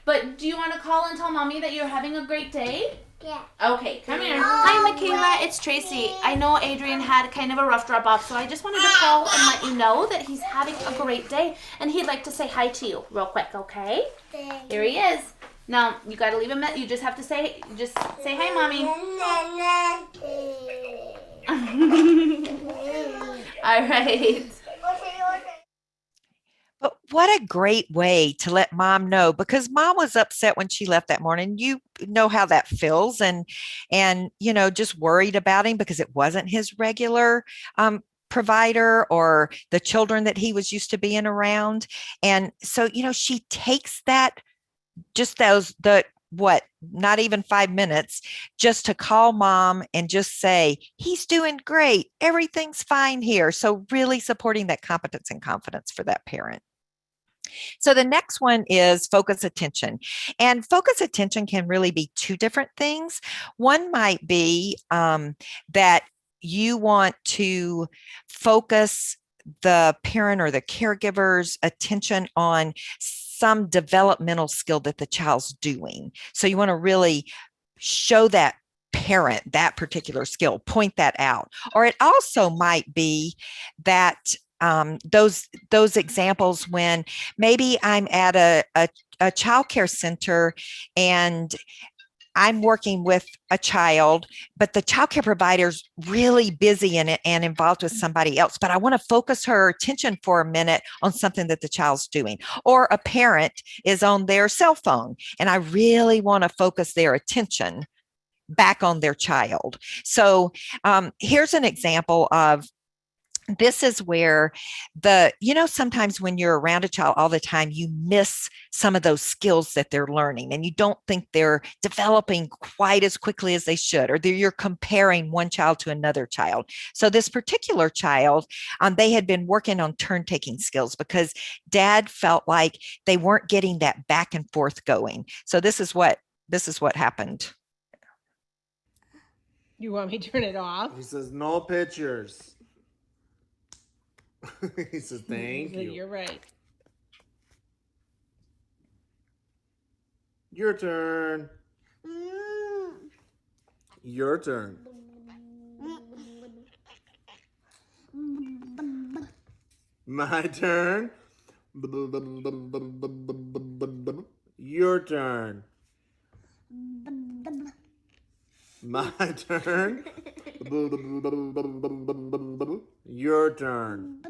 But do you want to call and tell Mommy that you're having a great day? Yeah. Okay, come here. Hi, Michaela. It's Tracy. I know Adrian had kind of a rough drop off, so I just wanted to call and let you know that he's having a great day, and he'd like to say hi to you real quick. Okay? Here he is. Now you got to leave him. You just have to say hi, Mommy. All right. But what a great way to let mom know, because mom was upset when she left that morning. You know how that feels, and just worried about him because it wasn't his regular provider or the children that he was used to being around. And so, she takes that, just not even 5 minutes, just to call mom and just say, he's doing great. Everything's fine here. So really supporting that competence and confidence for that parent. So the next one is focus attention. And focus attention can really be two different things. One might be that you want to focus the parent or the caregiver's attention on some developmental skill that the child's doing. So you want to really show that parent that particular skill, point that out. Or it also might be that those examples when maybe I'm at a child care center and I'm working with a child, but the child care provider's really busy in it and involved with somebody else. But I want to focus her attention for a minute on something that the child's doing. Or a parent is on their cell phone and I really want to focus their attention back on their child. So here's an example of, this is where sometimes when you're around a child all the time, you miss some of those skills that they're learning and you don't think they're developing quite as quickly as they should, or you're comparing one child to another child. So this particular child, they had been working on turn-taking skills because dad felt like they weren't getting that back and forth going. So this is what happened. You want me to turn it off? He says, no pictures. He says, thank you. You're right. Your turn. Your turn. My turn. Your turn. My turn. Your turn.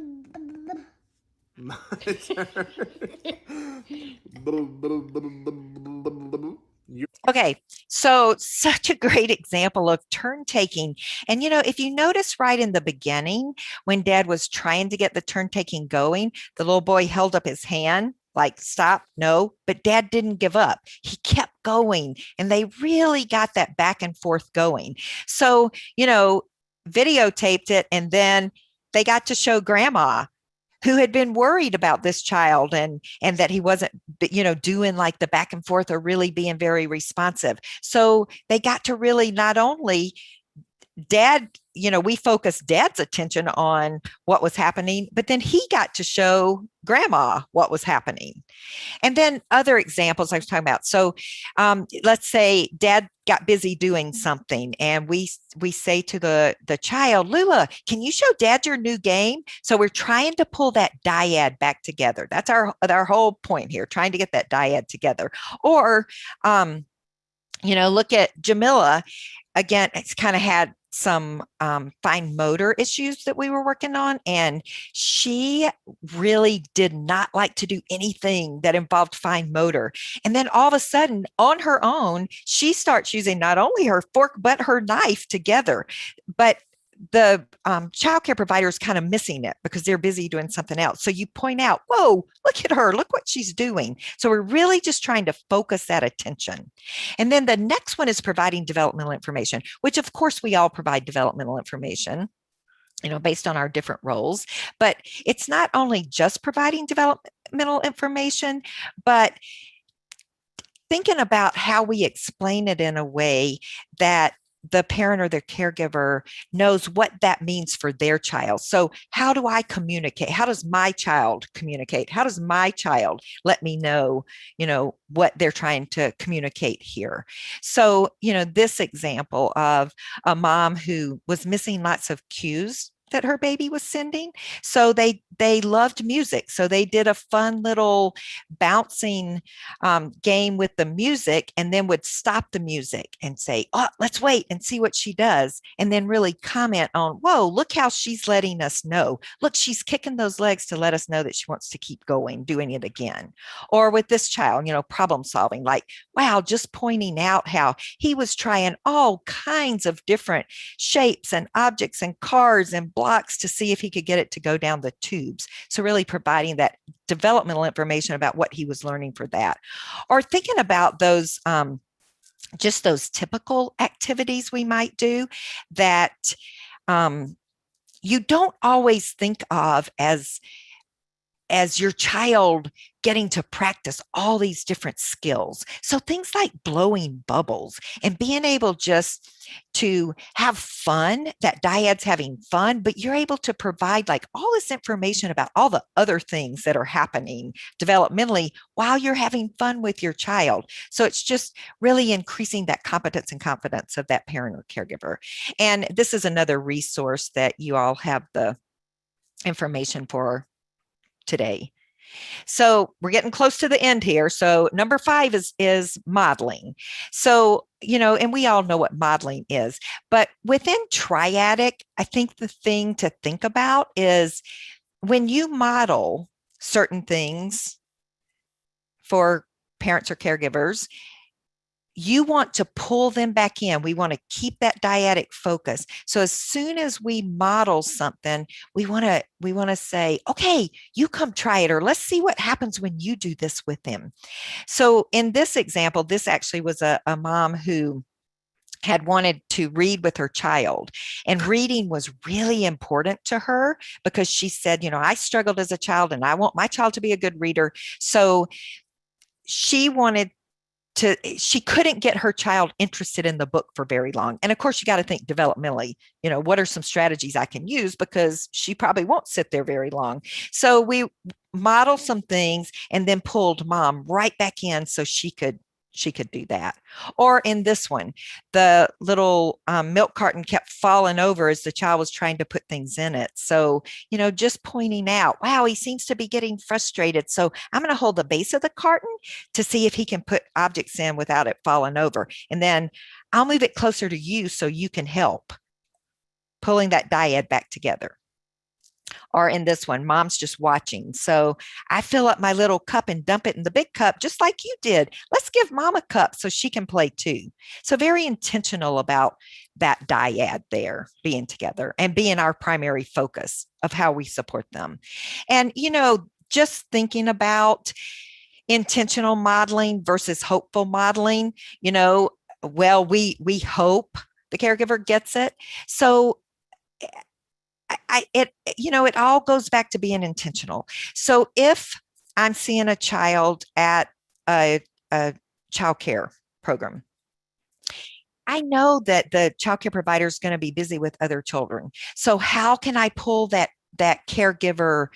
My turn. Okay, so such a great example of turn taking. And, if you notice right in the beginning, when dad was trying to get the turn taking going, the little boy held up his hand like, stop, no, but dad didn't give up. He kept going and they really got that back and forth going. So, videotaped it, and then they got to show grandma, who had been worried about this child and that he wasn't, doing like the back and forth or really being very responsive. So they got to really not only dad, we focused dad's attention on what was happening, but then he got to show grandma what was happening. And then other examples I was talking about. So let's say dad got busy doing something and we say to the child, Lula, can you show dad your new game? So we're trying to pull that dyad back together. That's our whole point here, trying to get that dyad together. Or, look at Jamila. Again, it's kind of had some fine motor issues that we were working on, and she really did not like to do anything that involved fine motor. And then all of a sudden, on her own, she starts using not only her fork but her knife together. But child care provider is kind of missing it because they're busy doing something else. So you point out, whoa, look at her, look what she's doing. So we're really just trying to focus that attention. And then the next one is providing developmental information, which of course we all provide developmental information, based on our different roles. But it's not only just providing developmental information, but thinking about how we explain it in a way that the parent or the caregiver knows what that means for their child. So how do I communicate? How does my child communicate? How does my child let me know, what they're trying to communicate here? So, this example of a mom who was missing lots of cues that her baby was sending. So they loved music. So they did a fun little bouncing game with the music, and then would stop the music and say, oh, let's wait and see what she does. And then really comment on, whoa, look how she's letting us know. Look, she's kicking those legs to let us know that she wants to keep going, doing it again. Or with this child, problem solving, like, wow, just pointing out how he was trying all kinds of different shapes and objects and cars and blocks to see if he could get it to go down the tubes. So really providing that developmental information about what he was learning for that. Or thinking about those, just those typical activities we might do that you don't always think of as your child getting to practice all these different skills. So things like blowing bubbles and being able just to have fun, that dyad's having fun, but you're able to provide like all this information about all the other things that are happening developmentally while you're having fun with your child. So it's just really increasing that competence and confidence of that parent or caregiver. And this is another resource that you all have the information for today. So we're getting close to the end here. So number 5 is modeling. So, and we all know what modeling is, but within triadic, I think the thing to think about is when you model certain things for parents or caregivers, you want to pull them back in. We want to keep that dyadic focus. So as soon as we model something, we want to say, okay, you come try it, or let's see what happens when you do this with them. So in this example, this actually was a mom who had wanted to read with her child, and reading was really important to her because she said, I struggled as a child and I want my child to be a good reader. So she couldn't get her child interested in the book for very long. And of course, you got to think developmentally, what are some strategies I can use, because she probably won't sit there very long. So we modeled some things and then pulled mom right back in so she could do that. Or in this one, the little milk carton kept falling over as the child was trying to put things in it. So, just pointing out, wow, he seems to be getting frustrated. So I'm going to hold the base of the carton to see if he can put objects in without it falling over. And then I'll move it closer to you so you can help pulling that dyad back together. Or in this one, mom's just watching. So I fill up my little cup and dump it in the big cup, just like you did. Let's give mom a cup so she can play too. So very intentional about that dyad there being together and being our primary focus of how we support them. And, just thinking about intentional modeling versus hopeful modeling, well, we hope the caregiver gets it. So it all goes back to being intentional. So if I'm seeing a child at a child care program, I know that the child care provider is going to be busy with other children. So how can I pull that caregiver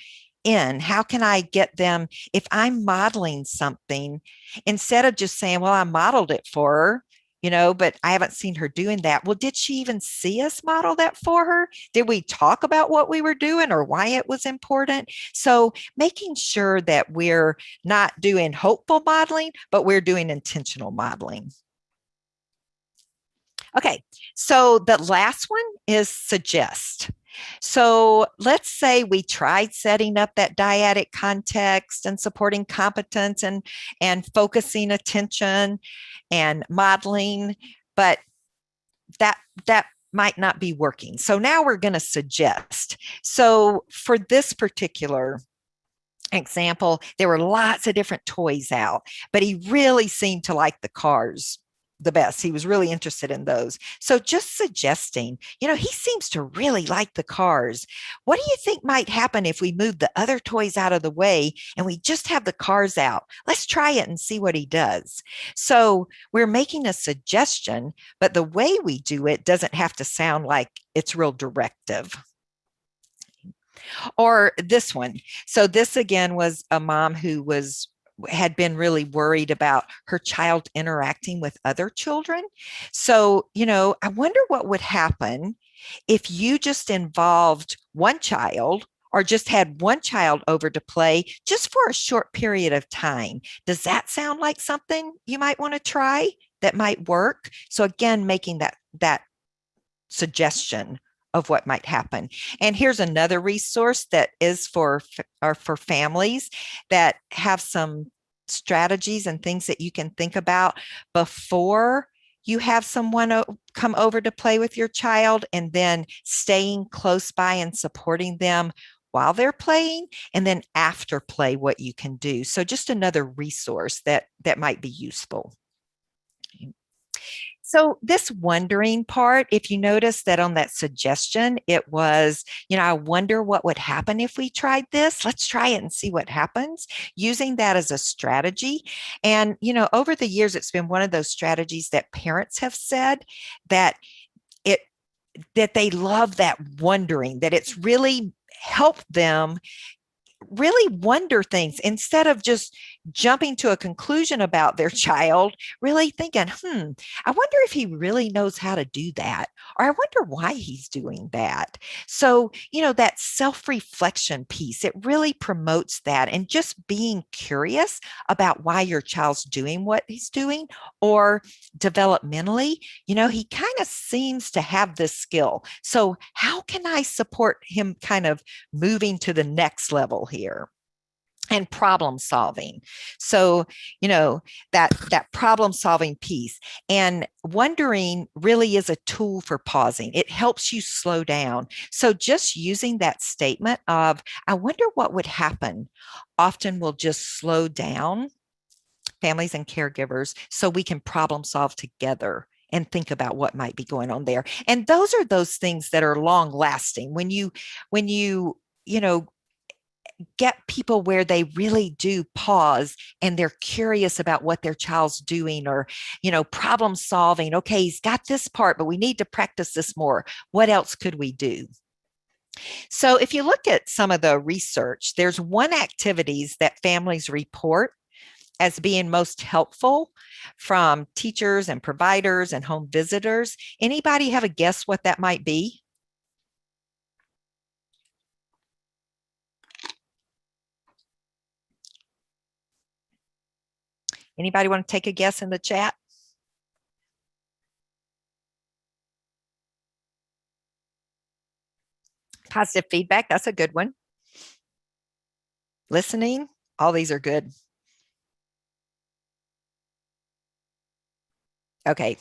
in? How can I get them, if I'm modeling something, instead of just saying, well, I modeled it for her, but I haven't seen her doing that. Well, did she even see us model that for her? Did we talk about what we were doing or why it was important? So making sure that we're not doing hopeful modeling, but we're doing intentional modeling. Okay, so the last one is suggest. So let's say we tried setting up that dyadic context and supporting competence and focusing attention and modeling, but that might not be working. So now we're going to suggest. So for this particular example, there were lots of different toys out, but he really seemed to like the cars the best. He was really interested in those. So just suggesting, he seems to really like the cars. What do you think might happen if we move the other toys out of the way and we just have the cars out? Let's try it and see what he does. So we're making a suggestion, but the way we do it doesn't have to sound like it's real directive. Or this one. So this again was a mom who had been really worried about her child interacting with other children. So, I wonder what would happen if you just involved one child or just had one child over to play just for a short period of time. Does that sound like something you might want to try that might work? So again, making that suggestion of what might happen. And here's another resource that is for families that have some strategies and things that you can think about before you have someone come over to play with your child, and then staying close by and supporting them while they're playing, and then after play, what you can do. So just another resource that might be useful. So this wondering part, if you notice that on that suggestion, it was, I wonder what would happen if we tried this. Let's try it and see what happens, using that as a strategy. And, over the years, it's been one of those strategies that parents have said that they love that wondering, that it's really helped them really wonder things instead of just jumping to a conclusion about their child, really thinking, I wonder if he really knows how to do that, or I wonder why he's doing that. So, that self-reflection piece, it really promotes that, and just being curious about why your child's doing what he's doing, or developmentally, he kind of seems to have this skill. So how can I support him kind of moving to the next level here? And problem solving. So, that problem solving piece, and wondering really is a tool for pausing. It helps you slow down. So just using that statement of, I wonder what would happen, often will just slow down families and caregivers so we can problem solve together and think about what might be going on there. And those are those things that are long lasting. When you get people where they really do pause and they're curious about what their child's doing, or, problem solving. Okay, he's got this part, but we need to practice this more. What else could we do? So if you look at some of the research, there's one activities that families report as being most helpful from teachers and providers and home visitors. Anybody have a guess what that might be? Anybody want to take a guess in the chat? Positive feedback, that's a good one. Listening, all these are good. Okay.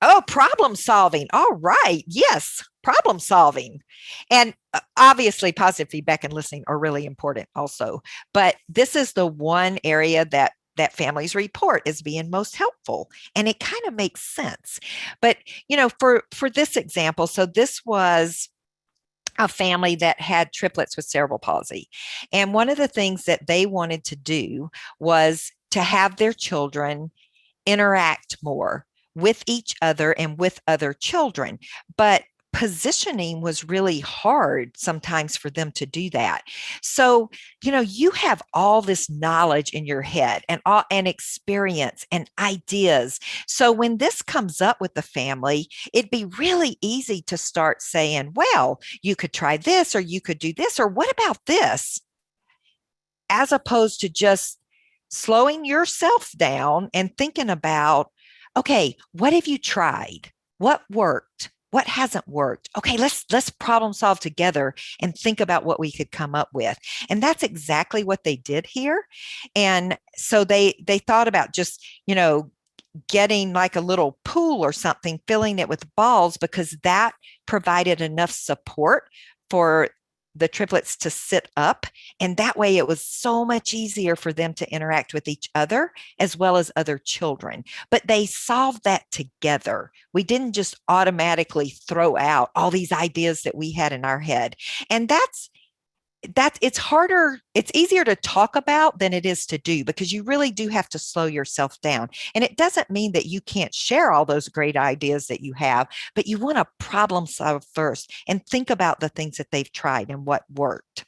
Oh, problem solving. All right. Yes, problem solving. And obviously positive feedback and listening are really important also. But this is the one area that families report as being most helpful. And it kind of makes sense. But, for this example, so this was a family that had triplets with cerebral palsy. And one of the things that they wanted to do was to have their children interact more with each other and with other children. But positioning was really hard sometimes for them to do that. So, you have all this knowledge in your head and experience and ideas. So when this comes up with the family, it'd be really easy to start saying, well, you could try this, or you could do this, or what about this? As opposed to just slowing yourself down and thinking about, okay, what have you tried? What worked? What hasn't worked? Okay, let's problem solve together and think about what we could come up with. And that's exactly what they did here. And so they thought about just, getting like a little pool or something, filling it with balls, because that provided enough support for the triplets to sit up. And that way it was so much easier for them to interact with each other as well as other children. But they solved that together. We didn't just automatically throw out all these ideas that we had in our head. And that's it's harder, it's easier to talk about than it is to do, because you really do have to slow yourself down. And it doesn't mean that you can't share all those great ideas that you have, but you want to problem solve first and think about the things that they've tried and what worked.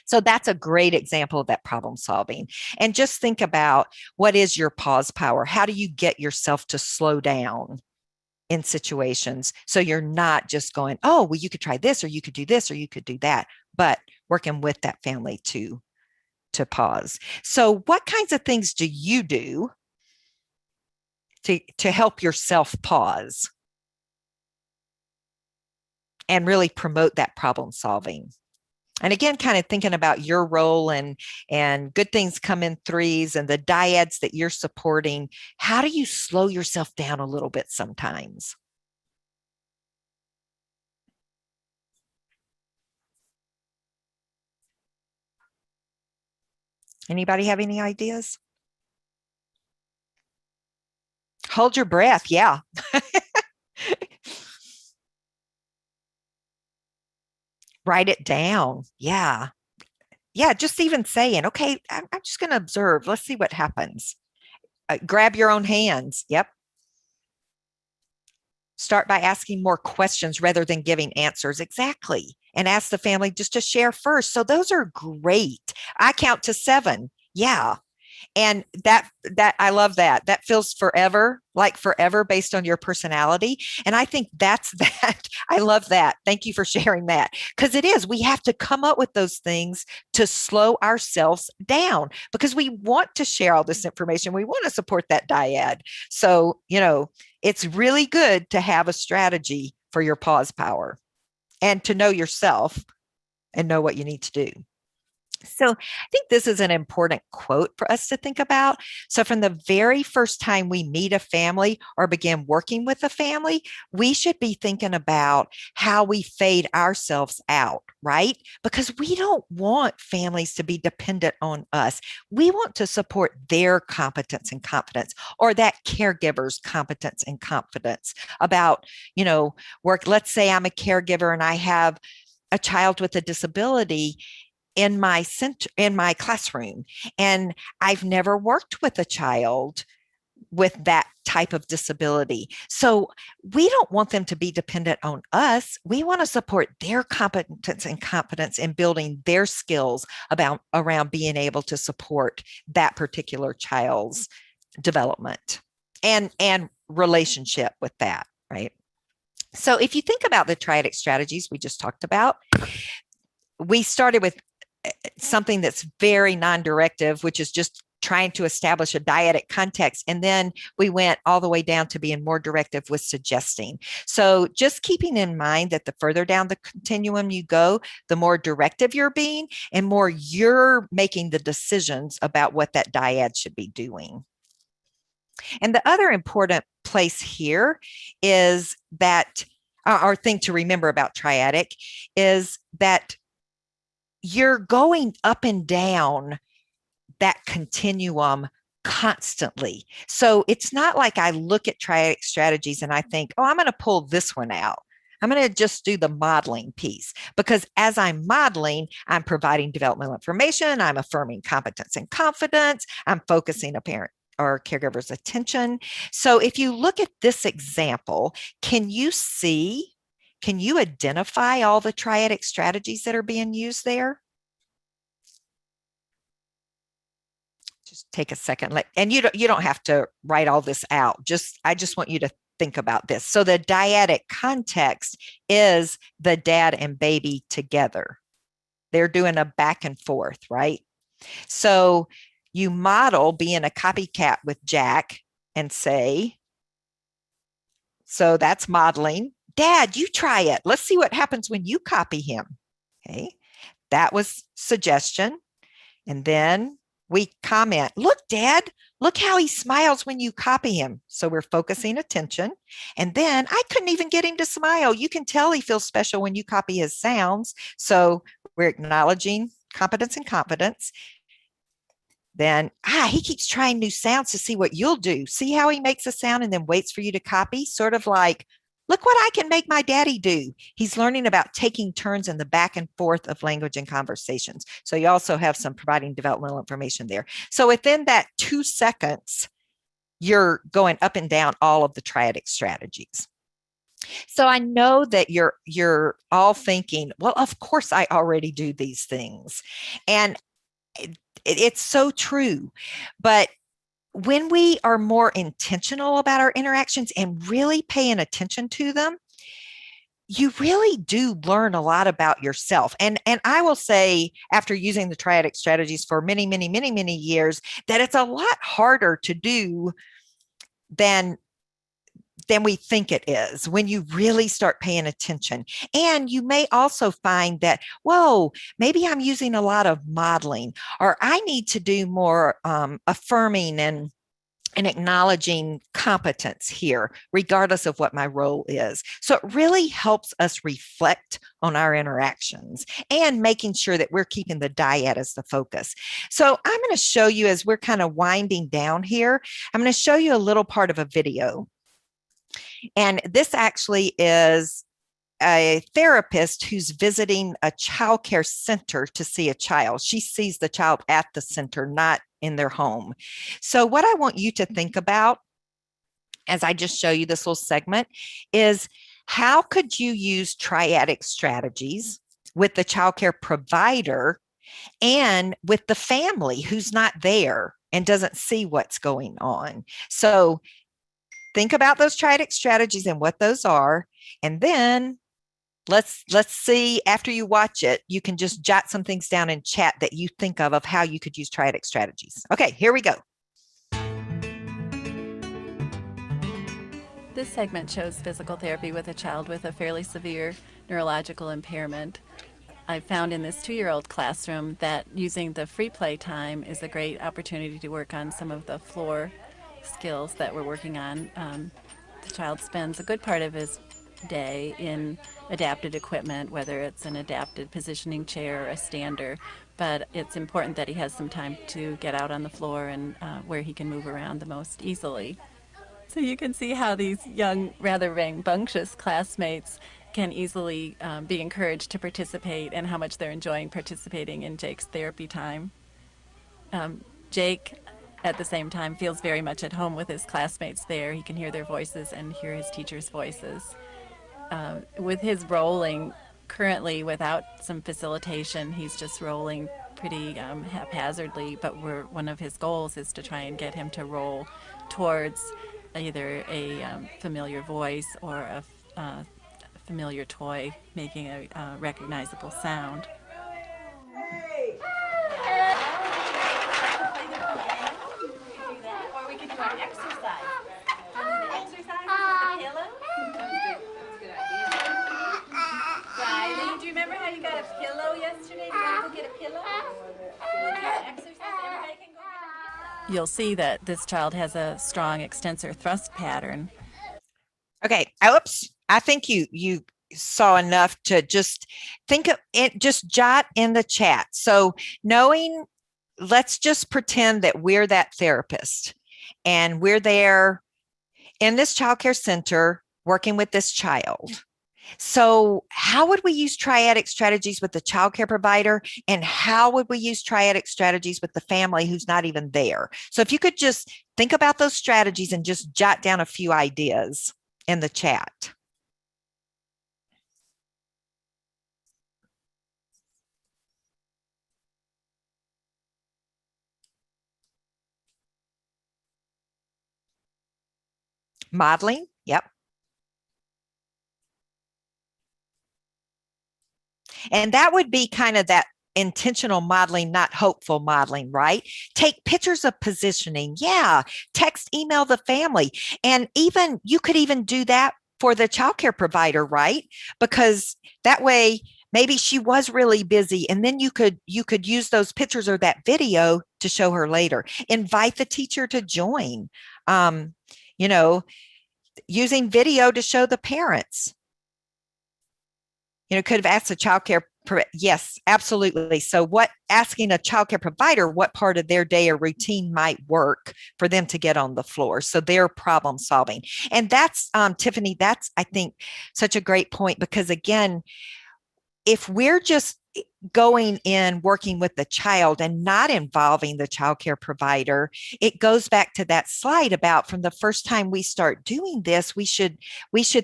So that's a great example of that problem solving. And just think about, what is your pause power? How do you get yourself to slow down in situations so you're not just going, oh, well, you could try this, or you could do this, or you could do that, but working with that family to pause. So what kinds of things do you do to help yourself pause and really promote that problem solving? And again, kind of thinking about your role and good things come in threes and the dyads that you're supporting. How do you slow yourself down a little bit sometimes? Anybody have any ideas? Hold your breath. Yeah. Write it down. Yeah. Yeah. Just even saying, okay, I'm just going to observe. Let's see what happens. Grab your own hands. Yep. Start by asking more questions rather than giving answers. Exactly. And ask the family just to share first. So those are great. I count to 7. Yeah. And that I love that. That feels forever, like forever, based on your personality. And I think that's that. I love that. Thank you for sharing that. Because it is, we have to come up with those things to slow ourselves down, because we want to share all this information. We want to support that dyad. So, it's really good to have a strategy for your pause power and to know yourself and know what you need to do. So I think this is an important quote for us to think about. So from the very first time we meet a family or begin working with a family, we should be thinking about how we fade ourselves out, right? Because we don't want families to be dependent on us. We want to support their competence and confidence, or that caregiver's competence and confidence about, work. Let's say I'm a caregiver and I have a child with a disability in my classroom, and I've never worked with a child with that type of disability. So we don't want them to be dependent on us. We want to support their competence and confidence in building their skills around being able to support that particular child's development and relationship with that, right? So if you think about the triadic strategies we just talked about, we started with something that's very non-directive, which is just trying to establish a dyadic context. And then we went all the way down to being more directive with suggesting. So just keeping in mind that the further down the continuum you go, the more directive you're being and more you're making the decisions about what that dyad should be doing. And the other important place here is that, our thing to remember about triadic is that you're going up and down that continuum constantly. So it's not like I look at triadic strategies and I think, oh, I'm going to pull this one out. I'm going to just do the modeling piece, because as I'm modeling, I'm providing developmental information. I'm affirming competence and confidence. I'm focusing a parent or caregiver's attention. So if you look at this example, can you identify all the triadic strategies that are being used there? Just take a second. And you don't have to write all this out. I just want you to think about this. So the dyadic context is the dad and baby together. They're doing a back and forth, right? So you model being a copycat with Jack and say, so that's modeling. Dad, you try it. Let's see what happens when you copy him. Okay. That was suggestion. And then we comment, look, Dad, look how he smiles when you copy him. So we're focusing attention. And then I couldn't even get him to smile. You can tell he feels special when you copy his sounds. So we're acknowledging competence and confidence. Then, he keeps trying new sounds to see what you'll do. See how he makes a sound and then waits for you to copy? Sort of like, look what I can make my daddy do. He's learning about taking turns in the back and forth of language and conversations. So you also have some providing developmental information there. So within that 2 seconds, you're going up and down all of the triadic strategies. So I know that you're all thinking, well, of course I already do these things. And it's so true. But when we are more intentional about our interactions and really paying attention to them, you really do learn a lot about yourself. And I will say, after using the triadic strategies for many, many, many, many years, that it's a lot harder to do than we think it is when you really start paying attention. And you may also find that, whoa, maybe I'm using a lot of modeling, or I need to do more affirming and acknowledging competence here, regardless of what my role is. So it really helps us reflect on our interactions and making sure that we're keeping the dyad as the focus. So I'm going to show you, as we're kind of winding down here, I'm going to show you a little part of a video. And this actually is a therapist who's visiting a child care center to see a child. She sees the child at the center, not in their home. So what I want you to think about, as I just show you this little segment, is how could you use triadic strategies with the child care provider and with the family who's not there and doesn't see what's going on? So think about those triadic strategies and what those are. And then let's see, after you watch it, you can just jot some things down in chat that you think of how you could use triadic strategies. Okay, here we go. This segment shows physical therapy with a child with a fairly severe neurological impairment. I found in this 2-year-old classroom that using the free play time is a great opportunity to work on some of the floor skills that we're working on. The child spends a good part of his day in adapted equipment, whether it's an adapted positioning chair or a stander, but it's important that he has some time to get out on the floor and where he can move around the most easily. So you can see how these young, rather rambunctious classmates can easily be encouraged to participate and how much they're enjoying participating in Jake's therapy time. Jake, at the same time, feels very much at home with his classmates there. He can hear their voices and hear his teachers' voices. With his rolling, currently without some facilitation, he's just rolling pretty haphazardly, but one of his goals is to try and get him to roll towards either a familiar voice or a familiar toy making a recognizable sound. Or we could do our exercise. Exercise with the pillow? Riley, do you remember how you got a pillow yesterday? Do you want to go get a pillow? Exercise. Everybody can go get a pillow. You'll see that this child has a strong extensor thrust pattern. Okay, oops. I think you saw enough to just think of it, just jot in the chat. So knowing, let's just pretend that we're that therapist and we're there in this child care center working with this child. So how would we use triadic strategies with the child care provider, and how would we use triadic strategies with the family who's not even there? So if you could just think about those strategies and just jot down a few ideas in the chat. Modeling, yep. And that would be kind of that intentional modeling, not hopeful modeling, right? Take pictures of positioning. Yeah. Text, email the family. And even you could even do that for the childcare provider, right? Because that way, maybe she was really busy, and then you could use those pictures or that video to show her later. Invite the teacher to join, using video to show the parents. Could have asked the child care. Yes, absolutely. So asking a child care provider what part of their day or routine might work for them to get on the floor. So they're problem solving. And that's, Tiffany, that's, I think, such a great point, because again, if we're just going in working with the child and not involving the child care provider, it goes back to that slide about from the first time we start doing this, we should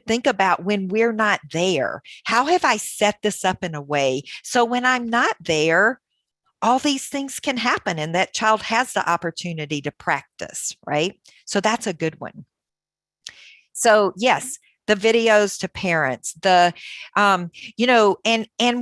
think about when we're not there. How have I set this up in a way so when I'm not there, all these things can happen and that child has the opportunity to practice, right? So that's a good one. So yes, the videos to parents, and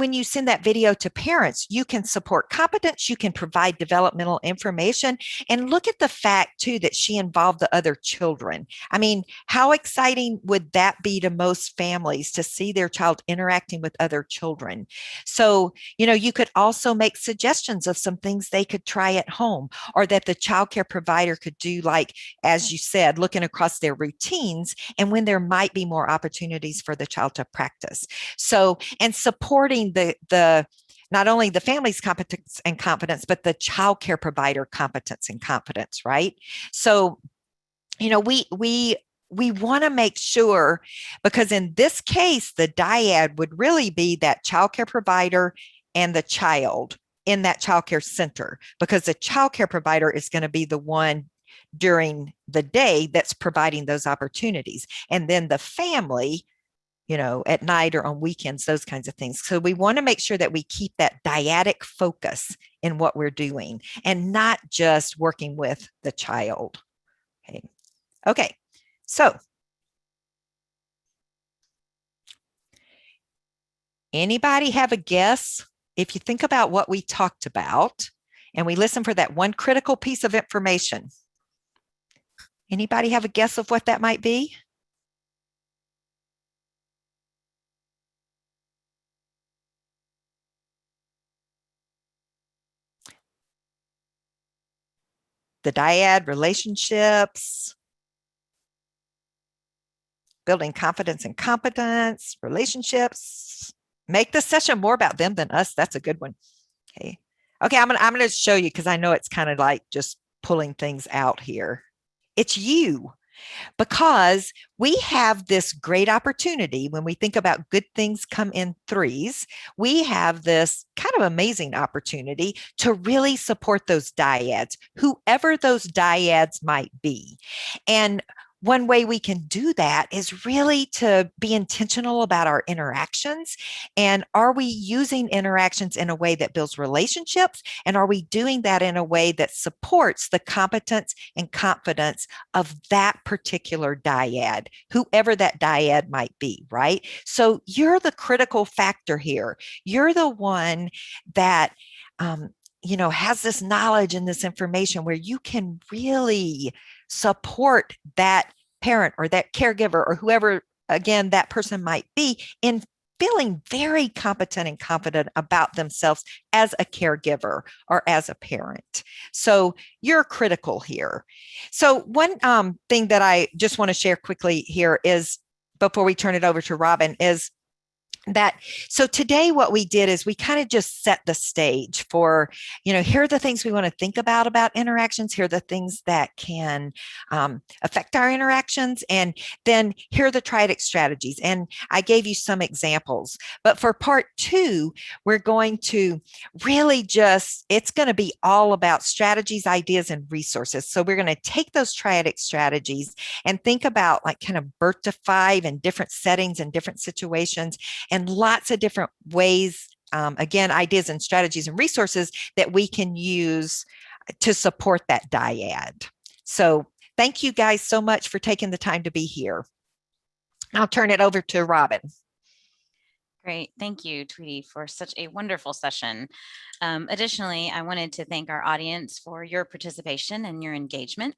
when you send that video to parents, you can support competence, you can provide developmental information, and look at the fact too that she involved the other children. I mean, how exciting would that be to most families to see their child interacting with other children? So, you could also make suggestions of some things they could try at home, or that the child care provider could do, like, as you said, looking across their routines and when there might be more opportunities for the child to practice. So, and supporting the not only the family's competence and confidence, but the child care provider competence and confidence, right? So, we want to make sure, because in this case, the dyad would really be that child care provider and the child in that child care center, because the child care provider is going to be the one during the day that's providing those opportunities. And then the family, at night or on weekends, those kinds of things. So we want to make sure that we keep that dyadic focus in what we're doing and not just working with the child. Okay. So anybody have a guess? If you think about what we talked about and we listen for that one critical piece of information, anybody have a guess of what that might be? The dyad, relationships, building confidence and competence, relationships. Make the session more about them than us. That's a good one. Okay, I'm gonna show you, because I know it's kind of like just pulling things out here. It's you, because we have this great opportunity. When we think about good things come in threes, we have this kind of amazing opportunity to really support those dyads, whoever those dyads might be. And one way we can do that is really to be intentional about our interactions. And are we using interactions in a way that builds relationships? And are we doing that in a way that supports the competence and confidence of that particular dyad, whoever that dyad might be, right? So you're the critical factor here. You're the one that, has this knowledge and this information where you can really support that parent or that caregiver or whoever, again, that person might be, in feeling very competent and confident about themselves as a caregiver or as a parent. So you're critical here. So one thing that I just want to share quickly here is, before we turn it over to Robin, is that, so today what we did is we kind of just set the stage for, here are the things we want to think about interactions. Here are the things that can affect our interactions. And then here are the triadic strategies. And I gave you some examples. But for part two, we're going to really it's going to be all about strategies, ideas, and resources. So we're going to take those triadic strategies and think about, like, kind of birth to 5 in different settings and different situations, and lots of different ways, again, ideas and strategies and resources that we can use to support that dyad. So thank you guys so much for taking the time to be here. I'll turn it over to Robin. Great. Thank you, Tweety, for such a wonderful session. Additionally, I wanted to thank our audience for your participation and your engagement.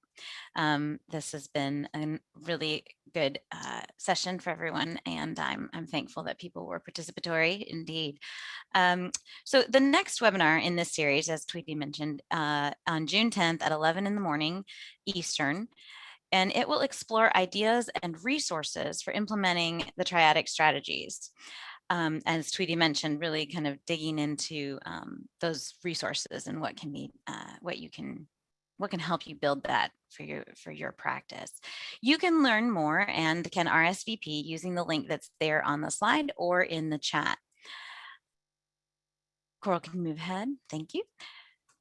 This has been a really good session for everyone, and I'm thankful that people were participatory indeed. So the next webinar in this series, as Tweety mentioned, on June 10th at 11 in the morning Eastern, and it will explore ideas and resources for implementing the triadic strategies. As Tweety mentioned, really kind of digging into those resources and what can be, what can help you build that for your practice. You can learn more and can RSVP using the link that's there on the slide or in the chat. Coral, can you move ahead? Thank you.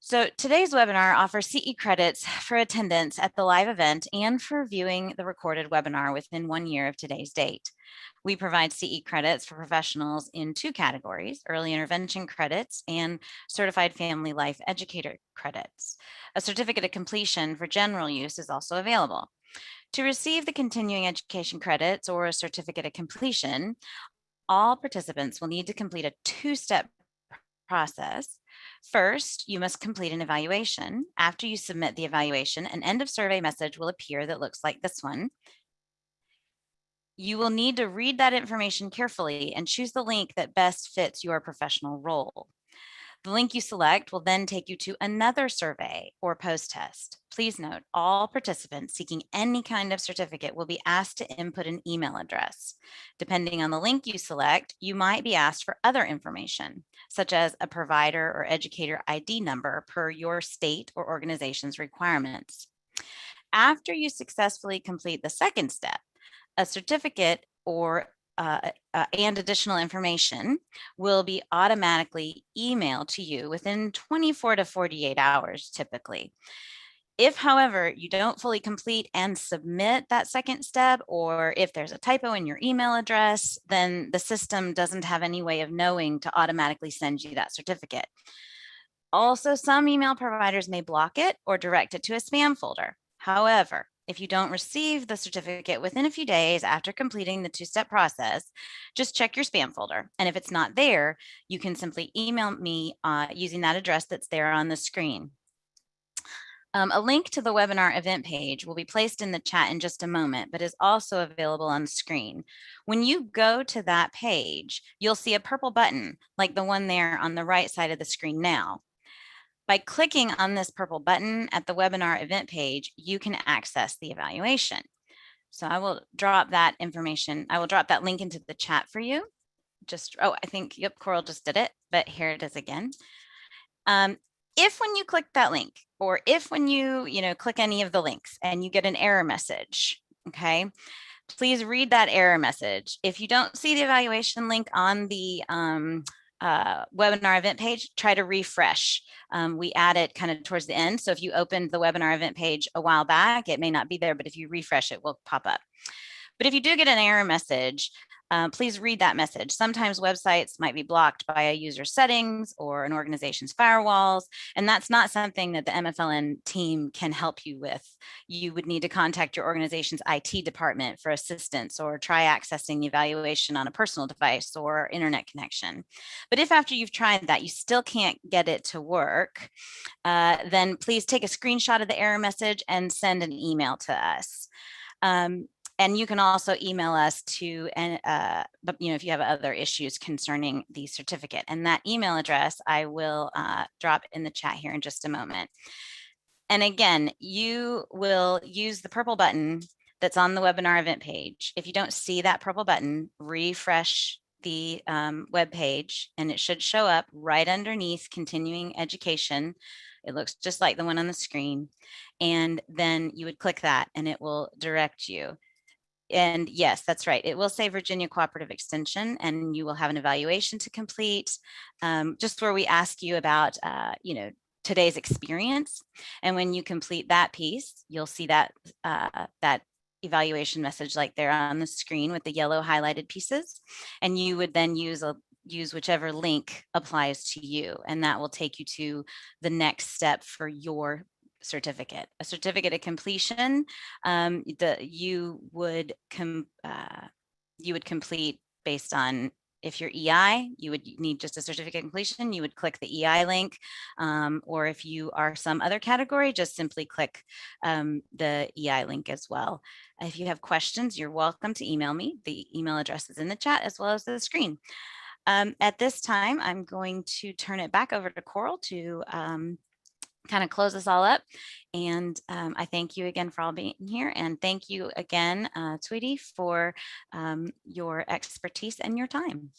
So today's webinar offers CE credits for attendance at the live event and for viewing the recorded webinar within 1 year of today's date. We provide CE credits for professionals in 2 categories, early intervention credits and certified family life educator credits. A certificate of completion for general use is also available. To receive the continuing education credits or a certificate of completion, all participants will need to complete a 2-step process. First, you must complete an evaluation. After you submit the evaluation, an end of survey message will appear that looks like this one. You will need to read that information carefully and choose the link that best fits your professional role. The link you select will then take you to another survey or post-test. Please note, all participants seeking any kind of certificate will be asked to input an email address. Depending on the link you select, you might be asked for other information, such as a provider or educator ID number per your state or organization's requirements. After you successfully complete the second step, a certificate or and additional information will be automatically emailed to you within 24 to 48 hours typically. If, however, you don't fully complete and submit that second step, or if there's a typo in your email address, then the system doesn't have any way of knowing to automatically send you that certificate. Also, some email providers may block it or direct it to a spam folder. However, if you don't receive the certificate within a few days after completing the 2-step process, just check your spam folder. And if it's not there, you can simply email me using that address that's there on the screen. A link to the webinar event page will be placed in the chat in just a moment, but is also available on the screen. When you go to that page, you'll see a purple button like the one there on the right side of the screen now. By clicking on this purple button at the webinar event page, you can access the evaluation. So I will drop that information. I will drop that link into the chat for you. I think, yep, Coral just did it, but here it is again. If when you click that link, or if when you click any of the links and you get an error message, okay, please read that error message. If you don't see the evaluation link on the webinar event page, try to refresh. We add it kind of towards the end. So if you opened the webinar event page a while back, it may not be there, but if you refresh, it will pop up. But if you do get an error message, please read that message. Sometimes websites might be blocked by a user's settings or an organization's firewalls, and that's not something that the MFLN team can help you with. You would need to contact your organization's IT department for assistance, or try accessing the evaluation on a personal device or internet connection. But if after you've tried that, you still can't get it to work, then please take a screenshot of the error message and send an email to us. And you can also email us to, if you have other issues concerning the certificate. And that email address I will drop in the chat here in just a moment. And again, you will use the purple button that's on the webinar event page. If you don't see that purple button, refresh the web page, and it should show up right underneath continuing education. It looks just like the one on the screen. And then you would click that and it will direct you. And yes, that's right. It will say Virginia Cooperative Extension, and you will have an evaluation to complete, just where we ask you about, today's experience. And when you complete that piece, you'll see that that evaluation message like there on the screen with the yellow highlighted pieces. And you would then use whichever link applies to you, and that will take you to the next step for your certificate. A certificate of completion, you would complete based on If you're EI, you would need just a certificate of completion. You would click the EI link, or if you are some other category, just simply click the EI link as well. If you have questions, you're welcome to email me. The email address is in the chat as well as the screen. At this time, I'm going to turn it back over to Coral to kind of close us all up. And I thank you again for all being here. And thank you again, Tweety, for your expertise and your time.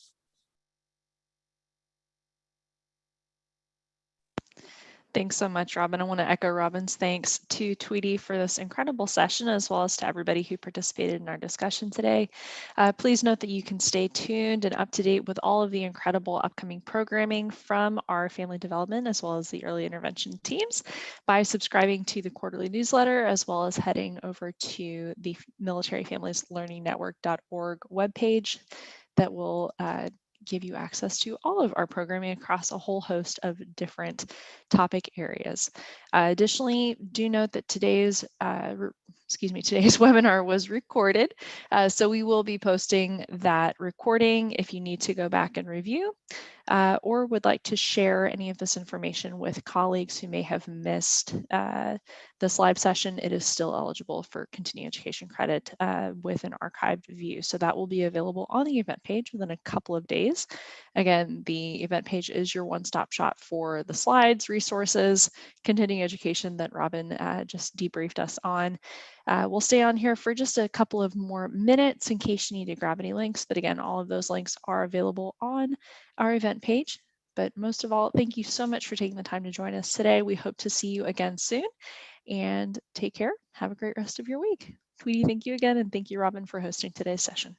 Thanks so much, Robin. I want to echo Robin's thanks to Tweety for this incredible session, as well as to everybody who participated in our discussion today. Please note that you can stay tuned and up to date with all of the incredible upcoming programming from our family development, as well as the early intervention teams, by subscribing to the quarterly newsletter, as well as heading over to the militaryfamilieslearningnetwork.org webpage that will give you access to all of our programming across a whole host of different topic areas. Additionally, do note that today's webinar was recorded, so we will be posting that recording if you need to go back and review or would like to share any of this information with colleagues who may have missed this live session. It is still eligible for continuing education credit with an archived view. So that will be available on the event page within a couple of days. Again, the event page is your one-stop shop for the slides, resources, continuing education that Robin just debriefed us on. We'll stay on here for just a couple of more minutes in case you need to grab any links. But again, all of those links are available on our event page. But most of all, thank you so much for taking the time to join us today. We hope to see you again soon, and take care. Have a great rest of your week. Tweety, thank you again, and thank you, Robin, for hosting today's session.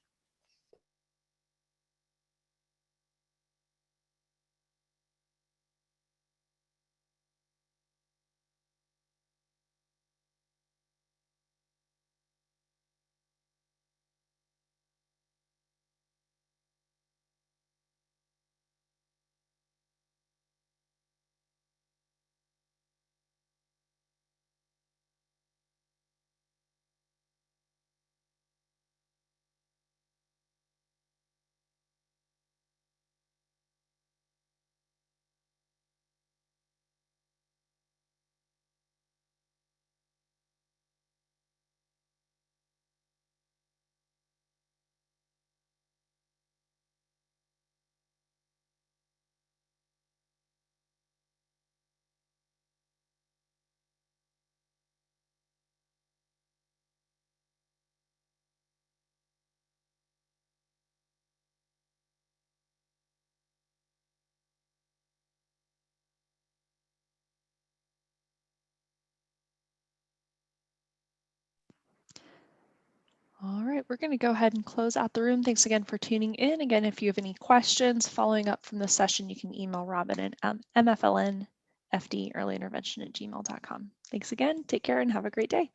All right, we're going to go ahead and close out the room. Thanks again for tuning in. Again, if you have any questions following up from the session, you can email Robin at mflnfdearlyintervention@gmail.com. Thanks again. Take care and have a great day.